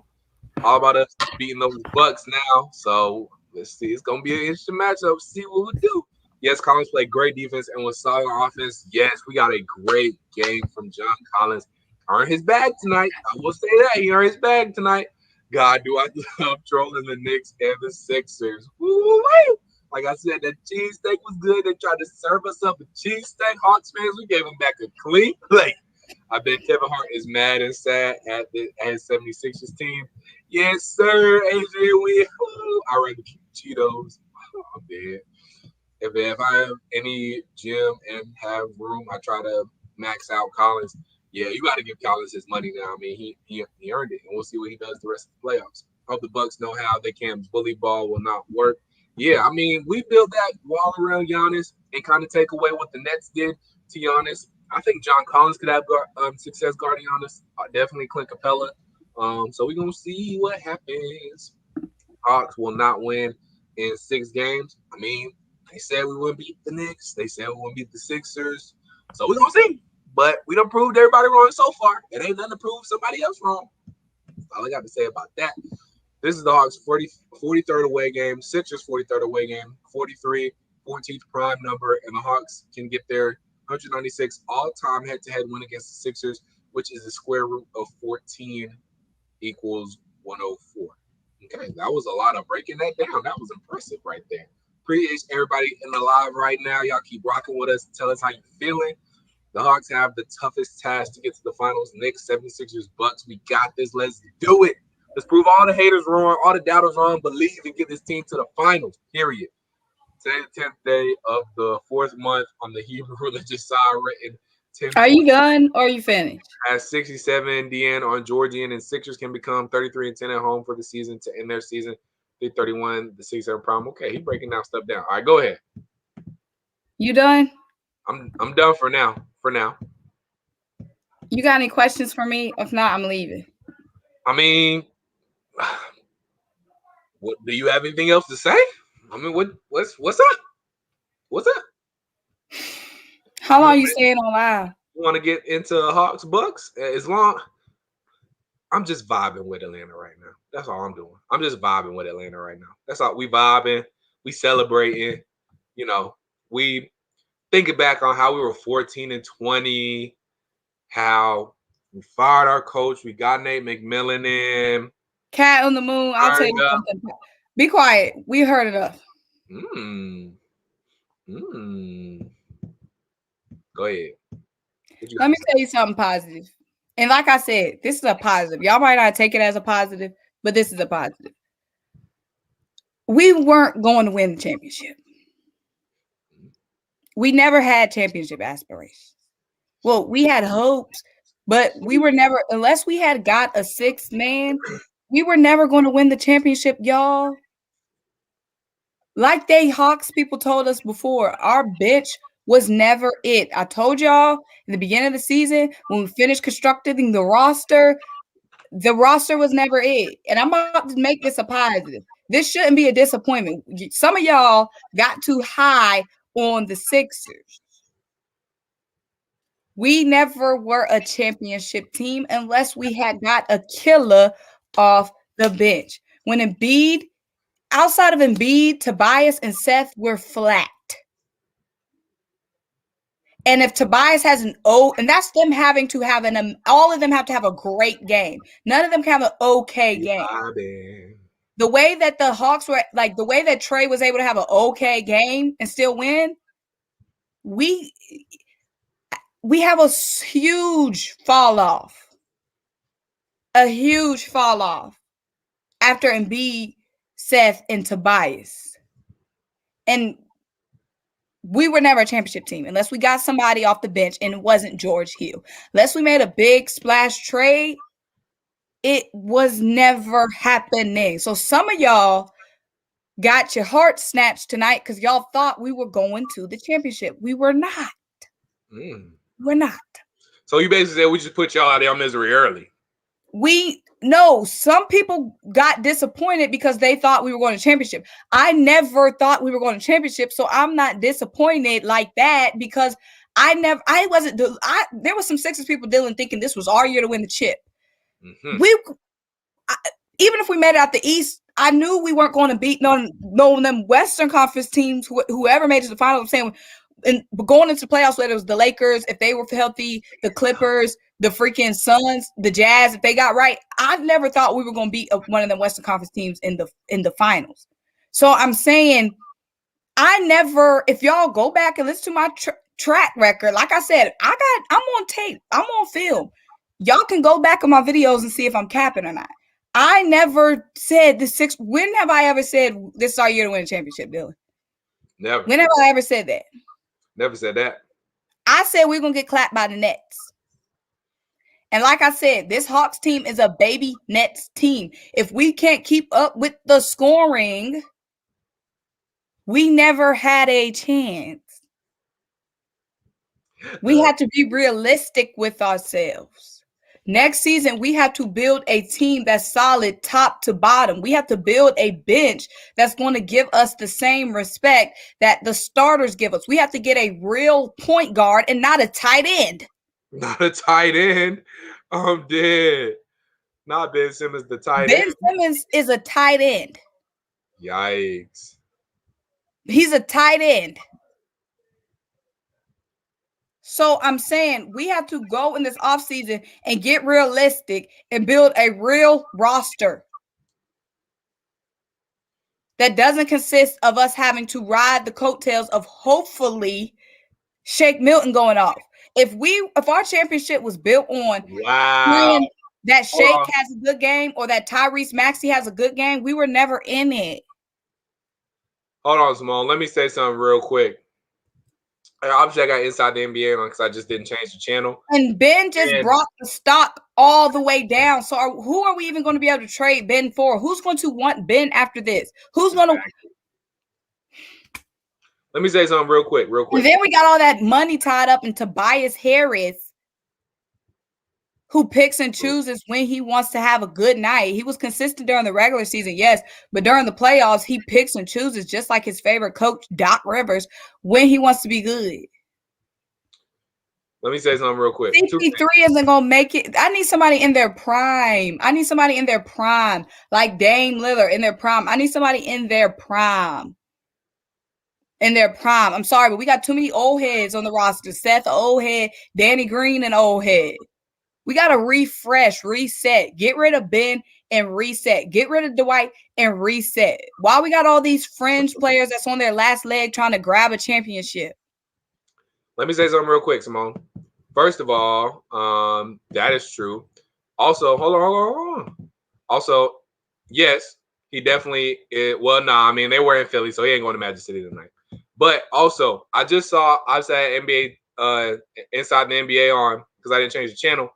All about us beating those Bucks now. So let's see. It's gonna be an interesting matchup. See what we do. Yes, Collins played great defense and was solid offense. Yes, we got a great game from John Collins. Earned his bag tonight. I will say that. He earned his bag tonight. God, do I love trolling the Knicks and the Sixers. Woo-wee. Like I said, that cheesesteak was good. They tried to serve us up a cheesesteak. Hawks fans, we gave them back a clean plate. I bet Kevin Hart is mad and sad at his 76ers team. Yes, sir, Adrian. I ran the Cheetos. I'm dead. If I have any gym and have room, I try to max out Collins. Yeah, you got to give Collins his money now. I mean, he earned it, and we'll see what he does the rest of the playoffs. Hope the Bucks know how they can bully ball will not work. Yeah, I mean, we built that wall around Giannis and kind of take away what the Nets did to Giannis. I think John Collins could have success guarding Giannis. Definitely Clint Capella. So we're gonna see what happens. Hawks will not win in 6 games. I mean, they said we wouldn't beat the Knicks. They said we wouldn't beat the Sixers. So we're going to see. But we done proved everybody wrong so far. It ain't nothing to prove somebody else wrong. That's all I got to say about that. This is the Hawks' 43rd away game, Sixers' 43rd away game, 43, 14th prime number, and the Hawks can get their 196 all-time head-to-head win against the Sixers, which is the square root of 14 equals 104. Okay, that was a lot of breaking that down. That was impressive right there. Appreciate everybody in the live right now. Y'all keep rocking with us. Tell us how you feeling. The Hawks have the toughest task to get to the finals. Knicks, 76ers, Bucks. We got this. Let's do it. Let's prove all the haters wrong, all the doubters wrong. Believe and get this team to the finals, period. Today, the 10th day of the 4th month on the Hebrew religious side, written 10. Are you done or are you finished? At 67, DN on Georgian, and Sixers can become 33-10 at home for the season to end their season. 331, the 6-7 prime. Okay, he's breaking down stuff down. All right, go ahead. You done? I'm done for now. For now. You got any questions for me? If not, I'm leaving. I mean, what do you have anything else to say? I mean, what's up? What's up? How long you staying on live? You want to get into Hawks Bucks? As long I'm just vibing with Atlanta right now. That's all I'm doing. I'm just vibing with Atlanta right now. That's all. We vibing. We celebrating. You know, we thinking back on how we were 14-20, how we fired our coach. We got Nate McMillan in. Cat on the moon. I'll tell you something. Be quiet. We heard it up. Go ahead. Let me tell you something positive. And like I said, this is a positive. Y'all might not take it as a positive, but this is a positive. We weren't going to win the championship. We never had championship aspirations. Well, we had hopes, but we were never, unless we had got a 6th man, we were never going to win the championship, y'all. Like Hawks people told us before, our bench was never it. I told y'all in the beginning of the season when we finished constructing the roster was never it. And I'm about to make this a positive. This shouldn't be a disappointment. Some of y'all got too high on the Sixers. We never were a championship team unless we had got a killer off the bench. When Embiid, outside of Embiid, Tobias, and Seth were flat. And if Tobias has an and that's them having to have all of them have to have a great game. None of them can have an okay game. The way that the Hawks were, like the way that Trey was able to have an okay game and still win, we have a huge fall off. A huge fall off after Embiid, Seth, and Tobias. And we were never a championship team unless we got somebody off the bench and it wasn't George Hill. Unless we made a big splash trade, it was never happening. So some of y'all got your heart snatched tonight because y'all thought we were going to the championship. We were not. We're not. So you basically said we just put y'all out of your misery early. No, some people got disappointed because they thought we were going to championship. I never thought we were going to championship, so I'm not disappointed like that because there was some Sixers people dealing thinking this was our year to win the chip. Even if we made it out the East, I knew we weren't going to beat no them Western Conference teams, whoever made it to the finals. I'm saying, and going into playoffs, whether it was the Lakers, if they were healthy, the Clippers, the freaking Suns, the Jazz, if they got right, I never thought we were going to beat one of the Western Conference teams in the finals. So I'm saying, if y'all go back and listen to my track record, like I said, I'm on tape, I'm on film. Y'all can go back on my videos and see if I'm capping or not. I never said when have I ever said this is our year to win a championship, Dylan? Never. When have I ever said that? Never said that. I said we're going to get clapped by the Nets. And like I said, this Hawks team is a baby Nets team. If we can't keep up with the scoring, we never had a chance. We have to be realistic with ourselves. Next season, we have to build a team that's solid top to bottom. We have to build a bench that's going to give us the same respect that the starters give us. We have to get a real point guard and not a tight end. Not a tight end. I'm dead. Not Ben Simmons, the tight end. Ben Simmons is a tight end. Yikes. He's a tight end. So I'm saying we have to go in this offseason and get realistic and build a real roster that doesn't consist of us having to ride the coattails of hopefully Shake Milton going off. If our championship was built on that Shake has a good game or that Tyrese Maxey has a good game, we were never in it. Hold on, Symone. Let me say something real quick. Obviously, I got Inside the NBA on because I just didn't change the channel. And Ben just brought the stock all the way down. So who are we even going to be able to trade Ben for? Who's going to want Ben after this? Who's going to? Let me say something real quick. And then we got all that money tied up in Tobias Harris, who picks and chooses when he wants to have a good night. He was consistent during the regular season, yes, but during the playoffs, he picks and chooses just like his favorite coach, Doc Rivers, when he wants to be good. Let me say something real quick. CP3 isn't going to make it. I need somebody in their prime. Like Dame Lillard in their prime. I need somebody in their prime. I'm sorry, but we got too many old heads on the roster. Seth, old head. Danny Green, an old head. We got to refresh, reset. Get rid of Ben and reset. Get rid of Dwight and reset. Why we got all these fringe players that's on their last leg trying to grab a championship? Let me say something real quick, Symone. First of all, that is true. Also, hold on. Also, yes, he definitely they were in Philly, so he ain't going to Magic City tonight. But also, I said NBA Inside the NBA on because I didn't change the channel.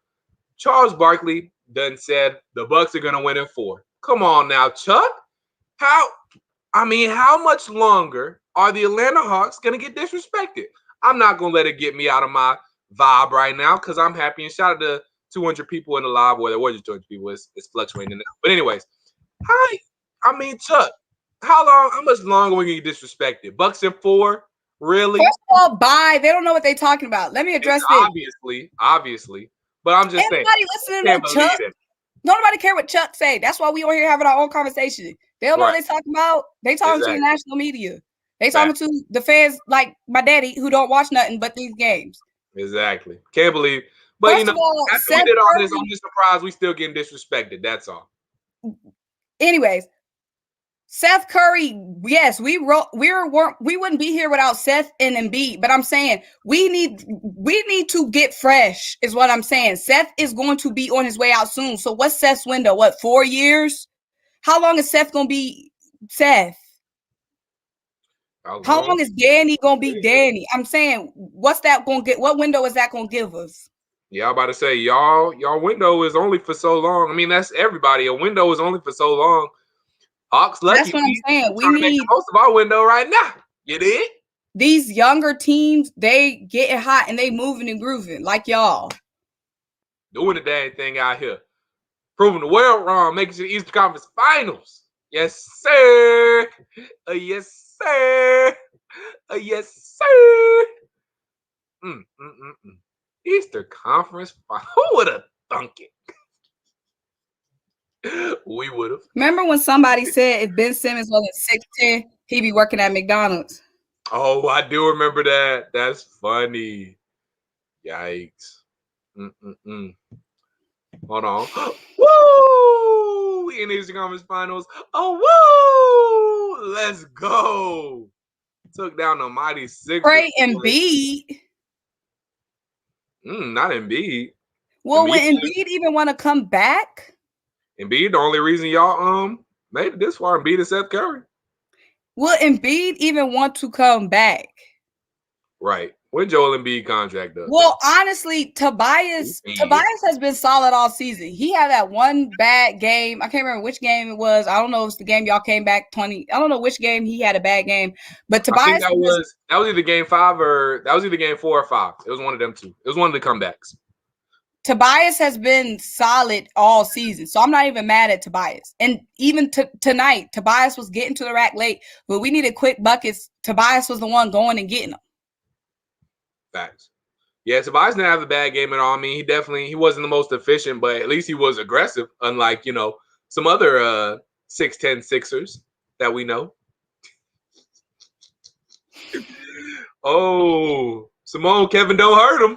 Charles Barkley done said the Bucks are going to win in 4. Come on now, Chuck. How much longer are the Atlanta Hawks going to get disrespected? I'm not going to let it get me out of my vibe right now because I'm happy. And shout out to 200 people in the live. Well, there were just 200 people. It's fluctuating. But anyways, Chuck, how much longer we get disrespected? Bucks in 4? Really? First of all, bye. They don't know what they're talking about. Let me address this. Obviously. But I'm just saying. Listening to Chuck. Nobody care what Chuck say. That's why we over here having our own conversation. They don't know what they're talking about. They talking to the national media. They talking to the fans like my daddy who don't watch nothing but these games. Exactly. Can't believe. But after we did all this, I'm just surprised we still getting disrespected. That's all. Anyways, Seth Curry, yes, we wouldn't be here without Seth and Embiid. But I'm saying we need to get fresh, is what I'm saying. Seth is going to be on his way out soon. So what's Seth's window? 4 years? How long is Seth going to be Seth? How long is Danny going to be Danny? I'm saying, what's that going to get? What window is that going to give us? Yeah, I'm about to say, y'all window is only for so long. I mean, that's everybody. A window is only for so long. Hawks lucky. That's what I'm saying. We need the most of our window right now. You did? These younger teams, they getting hot and they moving and grooving like y'all. Doing the dang thing out here. Proving the world wrong, making it to the Eastern Conference Finals. Yes, sir. Yes, sir. Yes, sir. Eastern Conference Finals. Who would have thunk it? We would have. Remember when somebody said if Ben Simmons wasn't 6'10", he'd be working at McDonald's? Oh, I do remember that. That's funny. Yikes. Hold on. Woo! We in the Eastern Conference Finals. Oh, woo! Let's go. Took down the mighty Sixers. Right, Embiid. Not Embiid. Well, when Embiid even want to come back? Embiid, the only reason y'all made it this far, Embiid and Seth Curry. Will Embiid even want to come back? Right. When Joel Embiid contract up? Well, honestly, Tobias has been solid all season. He had that one bad game. I can't remember which game it was. I don't know if it's the game y'all came back 20. I don't know which game he had a bad game. But Tobias, I think that was either game 5 or that was either game 4 or 5. It was one of them two. It was one of the comebacks. Tobias has been solid all season, so I'm not even mad at Tobias. And even tonight, Tobias was getting to the rack late, but we needed quick buckets. Tobias was the one going and getting them. Facts. Yeah, Tobias didn't have a bad game at all. I mean, he wasn't the most efficient, but at least he was aggressive, unlike, some other 6'10" Sixers that we know. Oh, Symone, Kevin don't hurt him.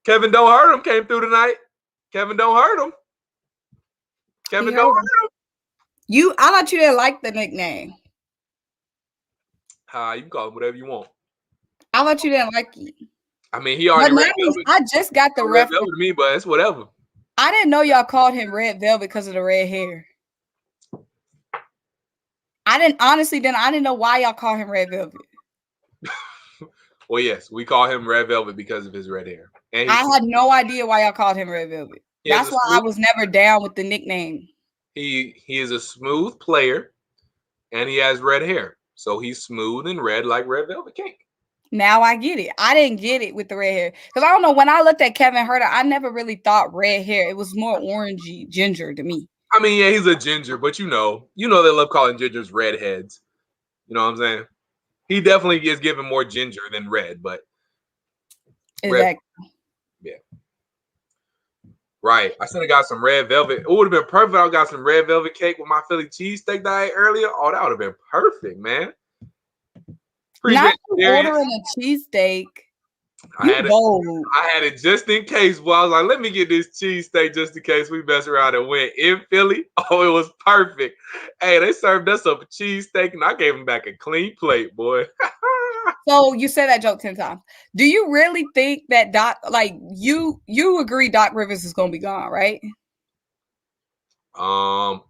Kevin don't hurt him came through tonight. Kevin don't hurt him. Kevin don't hurt him. I thought you didn't like the nickname. You can call him whatever you want. I thought you didn't like it. I mean, he already red velvet. I just got the red velvet to me, but it's whatever. I didn't know y'all called him Red Velvet because of the red hair. I didn't know why y'all call him Red Velvet. Well, yes, we call him Red Velvet because of his red hair. And I had no idea why y'all called him Red Velvet. That's why I was never down with the nickname. He is a smooth player, and he has red hair. So he's smooth and red like red velvet cake. Now I get it. I didn't get it with the red hair. Because I don't know, when I looked at Kevin Huerter, I never really thought red hair. It was more orangey, ginger to me. I mean, yeah, he's a ginger, but you know they love calling gingers redheads. You know what I'm saying? He definitely is given more ginger than red, but exactly. Yeah. Right. I should have got some red velvet. It would have been perfect. I got some red velvet cake with my Philly cheesesteak that I ate earlier. Oh, that would have been perfect, man. Not ordering a cheesesteak. I had it just in case. Well, I was like, let me get this cheesesteak just in case we mess around and win in Philly. Oh, it was perfect. Hey, they served us up a cheesesteak, and I gave them back a clean plate, boy. So you said that joke 10 times. Do you really think that you agree Doc Rivers is going to be gone, right? I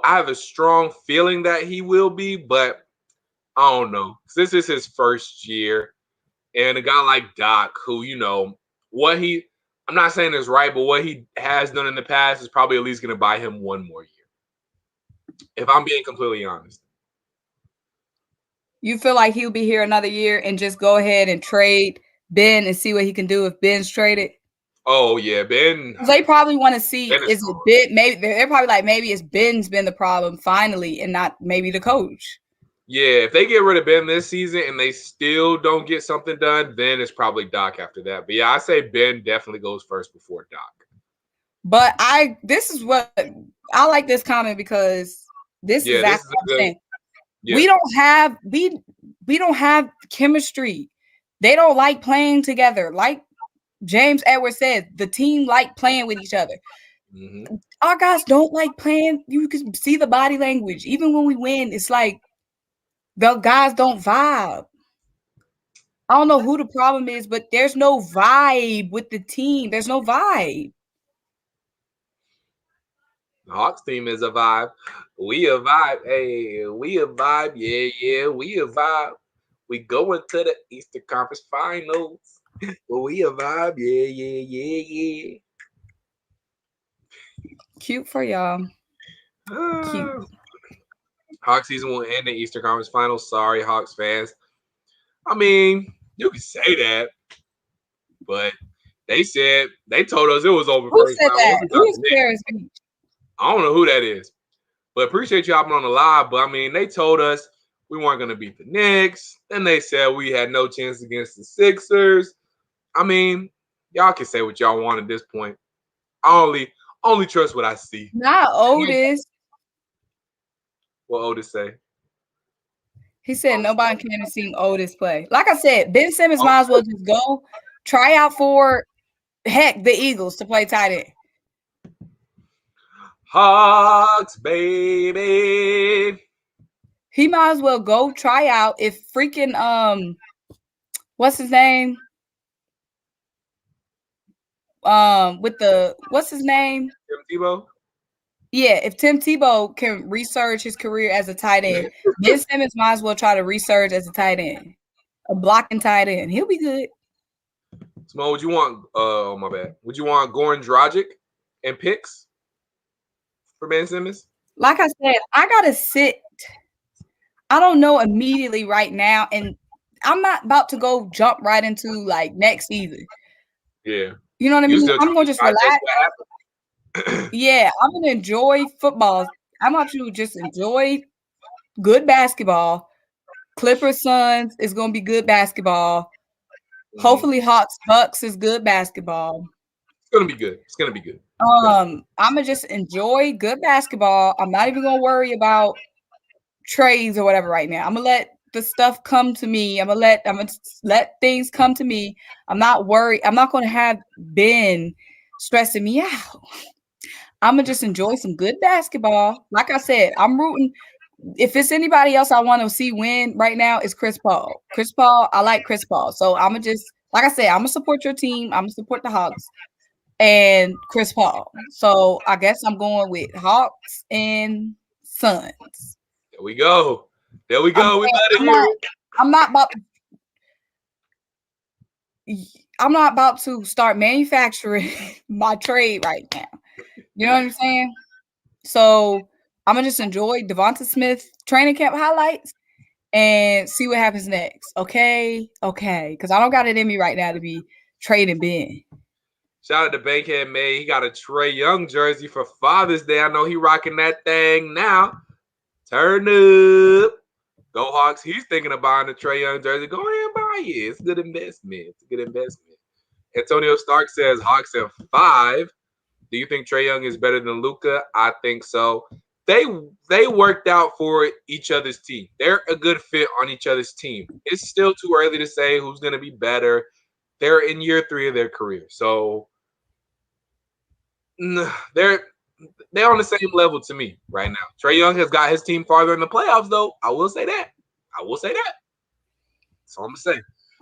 have a strong feeling that he will be, but I don't know. This is his first year, and a guy like Doc, who I'm not saying it's right, but what he has done in the past is probably at least going to buy him one more year. If I'm being completely honest. You feel like he'll be here another year and just go ahead and trade Ben and see what he can do if Ben's traded? Oh yeah, Ben. They probably want to see is it Ben? Maybe they're probably like, maybe it's Ben's been the problem finally, and not maybe the coach. Yeah, if they get rid of Ben this season and they still don't get something done, then it's probably Doc after that. But yeah, I say Ben definitely goes first before Doc. But this is what I like this comment, because this is what I'm saying. Yeah. We don't have chemistry. They don't like playing together. Like James Edwards said, the team like playing with each other. Mm-hmm. Our guys don't like playing. You can see the body language. Even when we win, it's like the guys don't vibe. I don't know who the problem is, but there's no vibe with the team. There's no vibe. The Hawks team is a vibe. We a vibe. Hey, we a vibe. Yeah, we a vibe. We going to the Eastern Conference Finals. We a vibe. Yeah. Cute for y'all. Cute. Hawks season will end in Eastern Conference Finals. Sorry, Hawks fans. I mean, you can say that, but they told us it was over. Who said that? Who's Paris Beach? I don't know who that is, but appreciate you hopping on the live. But I mean, they told us we weren't going to beat the Knicks. Then they said we had no chance against the Sixers. I mean, y'all can say what y'all want at this point. I only trust what I see. Not Otis. What Otis say? He said nobody can have seen Otis play. Like I said, Ben Simmons might as well just go try out for the Eagles to play tight end. Hawks, baby. He might as well go try out. If freaking what's his name? What's his name? Tim Tebow. Yeah, if Tim Tebow can resurge his career as a tight end, Ben Simmons might as well try to resurge as a tight end, a blocking tight end. He'll be good. Symone, would you want? Oh my bad. Would you want Goran Dragic and picks for Ben Simmons? Like I said, I gotta sit. I don't know immediately right now, and I'm not about to go jump right into like next season. Yeah, you know what I mean. I'm gonna just relax. What Yeah, I'm gonna enjoy football. I'm about to just enjoy good basketball. Clippers Suns is gonna be good basketball. Hopefully Hawks Bucks is good basketball. It's gonna be good. It's gonna be good. I'm gonna just enjoy good basketball. I'm not even gonna worry about trades or whatever right now. I'm gonna let the stuff come to me. I'm gonna let things come to me. I'm not worried. I'm not gonna have Ben stressing me out. I'm gonna just enjoy some good basketball. Like I said, I'm rooting. If it's anybody else I want to see win right now, it's Chris Paul. Chris Paul, I like Chris Paul. So I'm gonna just, like I said, I'm gonna support your team. I'm gonna support the Hawks and Chris Paul. So I guess I'm going with Hawks and Suns. There we go. There we go. I'm not about to start manufacturing my trade right now. You know what I'm saying? So I'm gonna just enjoy Devonta Smith training camp highlights and see what happens next. Okay. Because I don't got it in me right now to be trading Ben. Shout out to Bankhead May. He got a Trae Young jersey for Father's Day. I know he rocking that thing now. Turn up. Go Hawks. He's thinking of buying a Trae Young jersey. Go ahead and buy it. It's a good investment. Antonio Stark says Hawks have 5. Do you think Trae Young is better than Luka? I think so. They worked out for each other's team. They're a good fit on each other's team. It's still too early to say who's going to be better. They're in year 3 of their career. So they're on the same level to me right now. Trae Young has got his team farther in the playoffs, though. I will say that. That's all I'm going to say.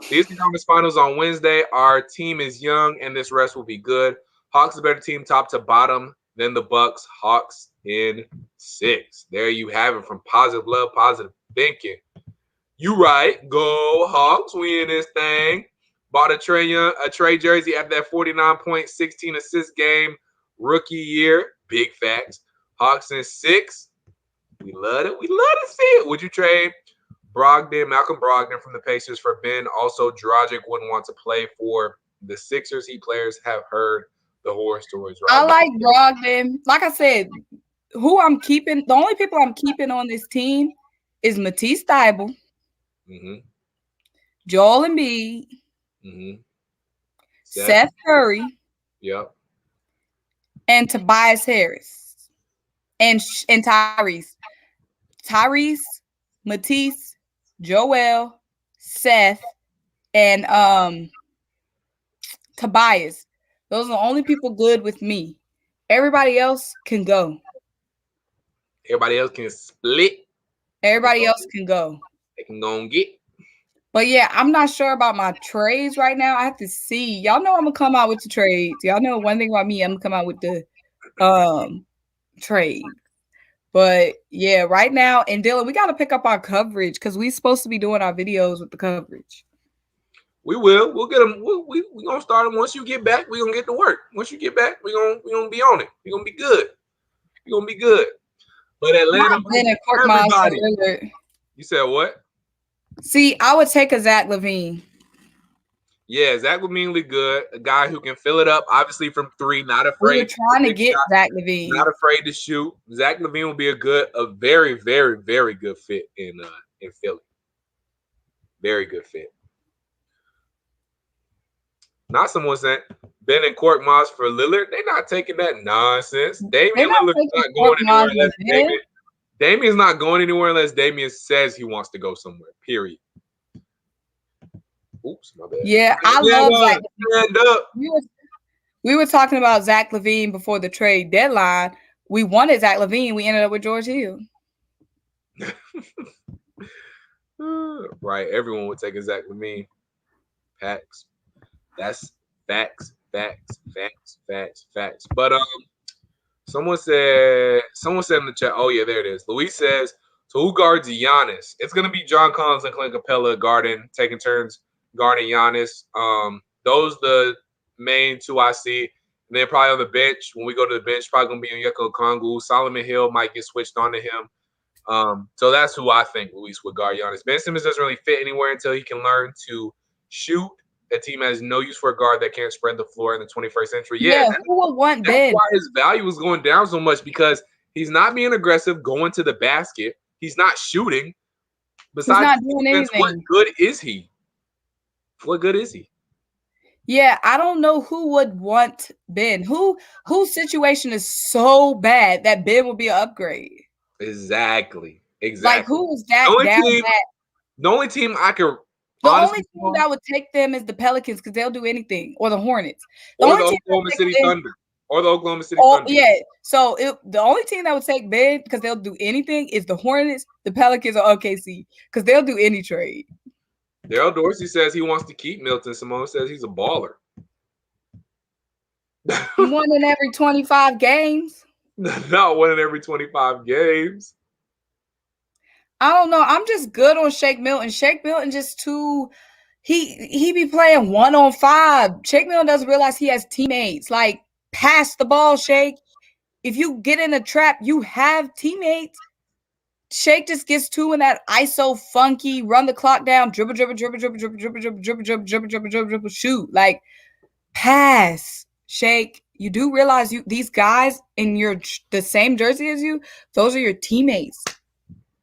The Eastern Conference Finals on Wednesday. Our team is young, and this rest will be good. Hawks a better team top to bottom than the Bucks. Hawks in 6. There you have it from Positive Love, Positive Thinking. You right. Go Hawks. We in this thing. Bought a Trae jersey at that 49-point, 16 assist game. Rookie year. Big facts. Hawks in 6. We love it. We love to see it. Would you trade Malcolm Brogdon from the Pacers for Ben? Also, Dragic wouldn't want to play for the Sixers. Players have heard the horror stories. I like Brogdon. Like I said, who I'm keeping, the only people I'm keeping on this team is Matisse Thybulle, Joel Embiid, Seth Curry, and Tobias Harris, and Tyrese, Matisse, Joel, Seth, and Tobias. Those are the only people good with me. Everybody else can go. Everybody else can split. Everybody else can go. They can go and get. But yeah, I'm not sure about my trades right now. I have to see. Y'all know I'm gonna come out with the trades. Y'all know one thing about me, I'm gonna come out with the trade. But yeah, right now, and Dylan, we gotta pick up our coverage because we're supposed to be doing our videos with the coverage. We will. We'll get them. We're gonna start them. Once you get back, we're gonna get to work. Once you get back, we're gonna be on it. We're gonna be good. We're gonna be good. But Atlanta, everybody. You said what? See, I would take a Zach LaVine. Yeah, Zach LaVine look good. A guy who can fill it up, obviously from 3, not afraid. We're trying to get Zach LaVine. Not afraid to shoot. Zach LaVine will be a very, very, very good fit in Philly. Very good fit. Not someone saying Ben and Court Moss for Lillard. They're not taking that nonsense. Damian Lillard's not going anywhere unless Damian's not going anywhere unless Damian says he wants to go somewhere. Period. Oops, my bad. Yeah, I love Zach. Stand up. We were talking about Zach LaVine before the trade deadline. We wanted Zach LaVine. We ended up with George Hill. Right. Everyone would take a Zach LaVine. Facts. That's facts. But Someone said in the chat. Oh yeah, there it is. Luis says, so who guards Giannis? It's gonna be John Collins and Clint Capella guarding, taking turns guarding Giannis. Those the main two I see. And then probably on the bench, when we go to the bench, probably gonna be Onyeka Okongwu. Solomon Hill might get switched on to him. So that's who I think Luis would guard Giannis. Ben Simmons doesn't really fit anywhere until he can learn to shoot. A team has no use for a guard that can't spread the floor in the 21st century. Yeah, who would want Ben? That's why his value is going down so much, because he's not being aggressive, going to the basket. He's not shooting. Besides, he's not doing anything. What good is he? What good is he? Yeah, I don't know who would want Ben. Whose situation is so bad that Ben will be an upgrade? Exactly. Like, who's that down bad? The only team I could. The only team that would take them is the Pelicans, because they'll do anything, or the Hornets. Or the Oklahoma City Thunder. Or the Oklahoma City Thunder. Yeah. So the only team that would take Ben, because they'll do anything, is the Hornets, the Pelicans, or OKC, because they'll do any trade. Daryl Dorsey says he wants to keep Milton. Symone says he's a baller. One in every 25 games. Not one in every 25 games. I don't know. I'm just good on Shake Milton. Shake Milton just too. He be playing 1-on-5. Shake Milton doesn't realize he has teammates. Like, pass the ball, Shake. If you get in a trap, you have teammates. Shake just gets too in that ISO funky, run the clock down, dribble, shoot. Like, pass, Shake. You do realize these guys in the same jersey as you, those are your teammates.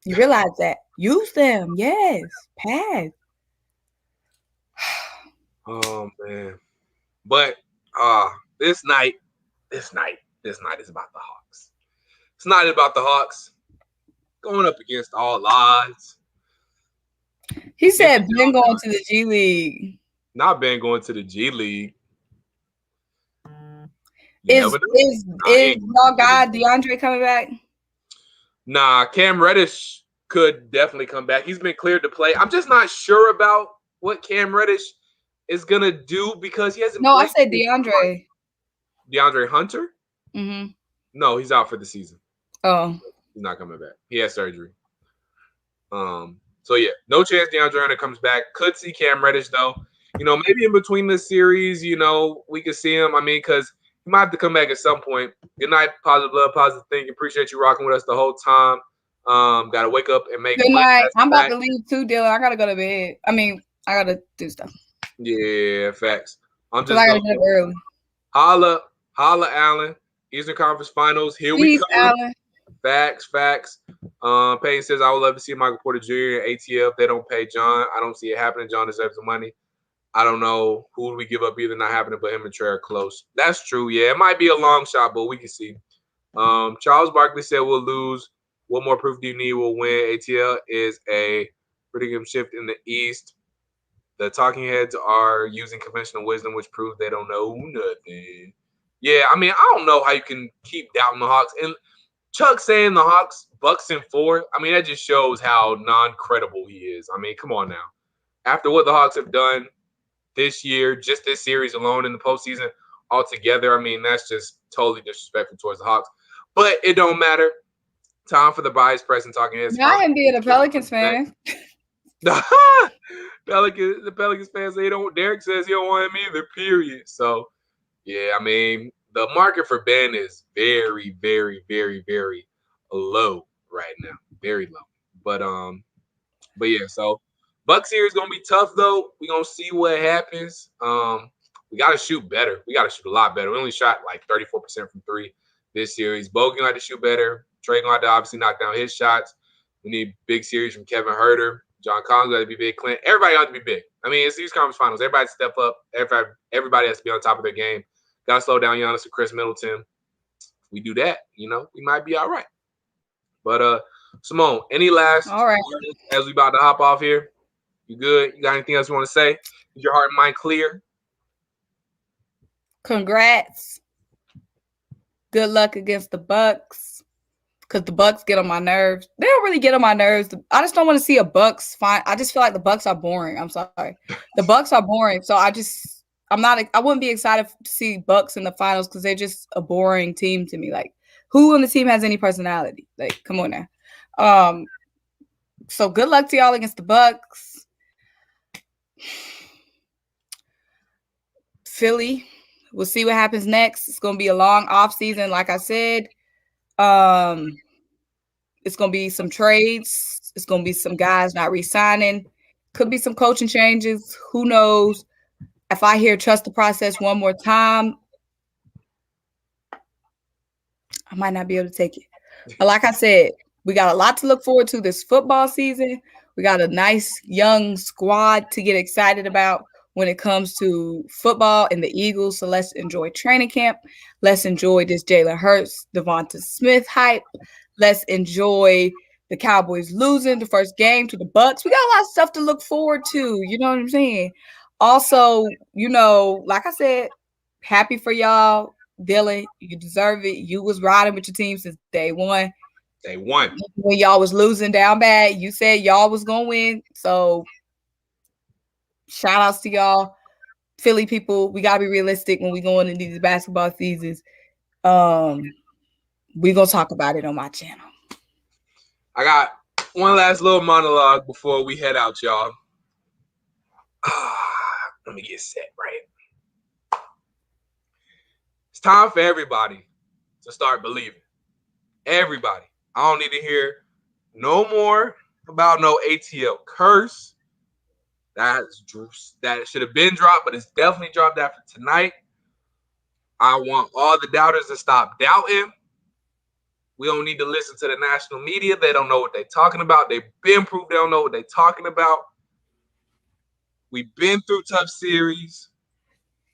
You realize that. Use them. Yes. Pass. Oh man. But this night is about the Hawks. It's not about the Hawks. Going up against all odds. He said Ben going to the G League. Not Ben going to the G League. Is y'all guy DeAndre coming back? Nah, Cam Reddish could definitely come back. He's been cleared to play. I'm just not sure about what Cam Reddish is gonna do, because he hasn't. No, I said DeAndre. DeAndre Hunter? Mm-hmm. No, he's out for the season. Oh. He's not coming back. He has surgery. So yeah, no chance DeAndre Hunter comes back. Could see Cam Reddish though. Maybe in between the series, we could see him. I mean, because he might have to come back at some point. Good night, Positive Love, Positive Thinking. Appreciate you rocking with us the whole time. Gotta wake up and make. Good night. I'm about to leave too, Dylan. I gotta go to bed. I mean, I gotta do stuff. Yeah, facts. I gotta get up early. Holla, Allen. Eastern Conference Finals. Here we come. Allen. Facts. Payne says, I would love to see Michael Porter Jr. and ATL if they don't pay John. I don't see it happening. John deserves the money. I don't know who would we give up either not happening, but him and Trey are close. That's true. Yeah, it might be a long shot, but we can see. Charles Barkley said we'll lose. What more proof do you need? We'll win. ATL is a pretty good shift in the East. The talking heads are using conventional wisdom, which proves they don't know nothing. Yeah, I mean, I don't know how you can keep doubting the Hawks. And Chuck saying the Hawks, Bucks in 4, I mean, that just shows how non-credible he is. I mean, come on now. After what the Hawks have done this year, just this series alone in the postseason altogether, I mean, that's just totally disrespectful towards the Hawks. But it don't matter. Time for the bias press and talking heads. I am being a Pelicans fan. The Pelicans fans, Derek says he don't want him either, period. So, yeah, I mean, the market for Ben is very, very, very, very low right now. Very low. But yeah, so Bucks here is gonna be tough though. We're gonna see what happens. We gotta shoot better. We gotta shoot a lot better. We only shot like 34% from 3 this series. Bogut gonna have to shoot better. Trey gonna have to obviously knock down his shots. We need big series from Kevin Huerter. John Collins got to be big. Clint, everybody ought to be big. I mean, it's these conference finals. Everybody step up. Everybody has to be on top of their game. Got to slow down Giannis and Chris Middleton. If we do that, we might be all right. But Symone, any last words as we about to hop off here? You good? You got anything else you want to say? Is your heart and mind clear? Congrats. Good luck against the Bucks. Because the Bucks get on my nerves. They don't really get on my nerves. I just don't want to see a Bucks fight. I just feel like the Bucks are boring. I'm sorry. The Bucks are boring. So I wouldn't be excited to see Bucks in the finals because they're just a boring team to me. Like, Who on the team has any personality? Like, come on now. So good luck to y'all against the Bucks. Philly, we'll see what happens next. It's going to be a long offseason, like I said. It's going to be some trades. It's going to be some guys not re-signing. Could be some coaching changes. Who knows? If I hear trust the process one more time, I might not be able to take it. But like I said, we got a lot to look forward to this football season. We got a nice young squad to get excited about when it comes to football and the Eagles. So let's enjoy training camp. Let's enjoy this Jalen Hurts, Devonta Smith hype. Let's enjoy the Cowboys losing the first game to the Bucks. We got a lot of stuff to look forward to. You know what I'm saying? Also, like I said, happy for y'all. Dylan, you deserve it. You was riding with your team since day one. Day one. When y'all was losing down bad, you said y'all was going to win. So shout outs to y'all. Philly people, we got to be realistic when we go into these basketball seasons. We're going to talk about it on my channel. I got one last little monologue before we head out, y'all. Let me get set right. It's time for everybody to start believing. Everybody. I don't need to hear no more about no ATL curse. That should have been dropped, but it's definitely dropped after tonight. I want all the doubters to stop doubting. We don't need to listen to the national media. They don't know what they're talking about. They've been proved they don't know what they're talking about. We've been through tough series.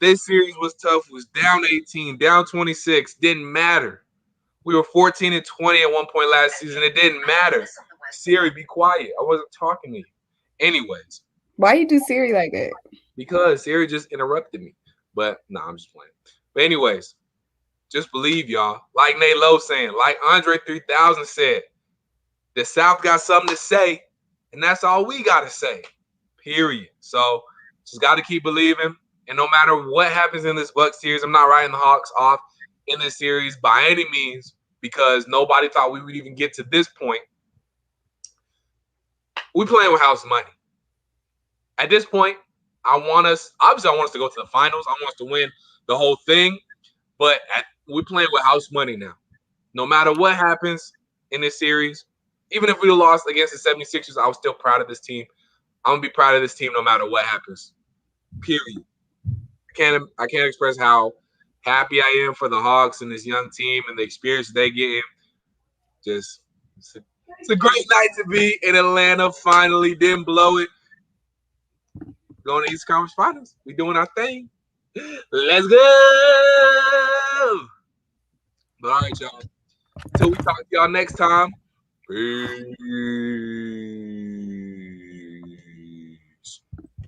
This series was tough. It was down 18, down 26. Didn't matter. We were 14-20 at one point last season. It didn't matter. Siri, be quiet. I wasn't talking to you. Anyways. Why you do Siri like that? Because Siri just interrupted me. But, I'm just playing. But anyways, just believe, y'all. Like Nate Lowe saying, like Andre 3000 said, the South got something to say, and that's all we got to say, period. So just got to keep believing. And no matter what happens in this Bucs series, I'm not writing the Hawks off in this series by any means because nobody thought we would even get to this point. We playing with house money. At this point, I want us to go to the finals. I want us to win the whole thing. But we're playing with house money now. No matter what happens in this series, even if we lost against the 76ers, I was still proud of this team. I'm going to be proud of this team no matter what happens. Period. I can't express how happy I am for the Hawks and this young team and the experience they get. It's a great night to be in Atlanta. Finally, didn't blow it. Going to East Conference Finals. We doing our thing. Let's go. But all right, y'all. Until we talk to y'all next time. Peace.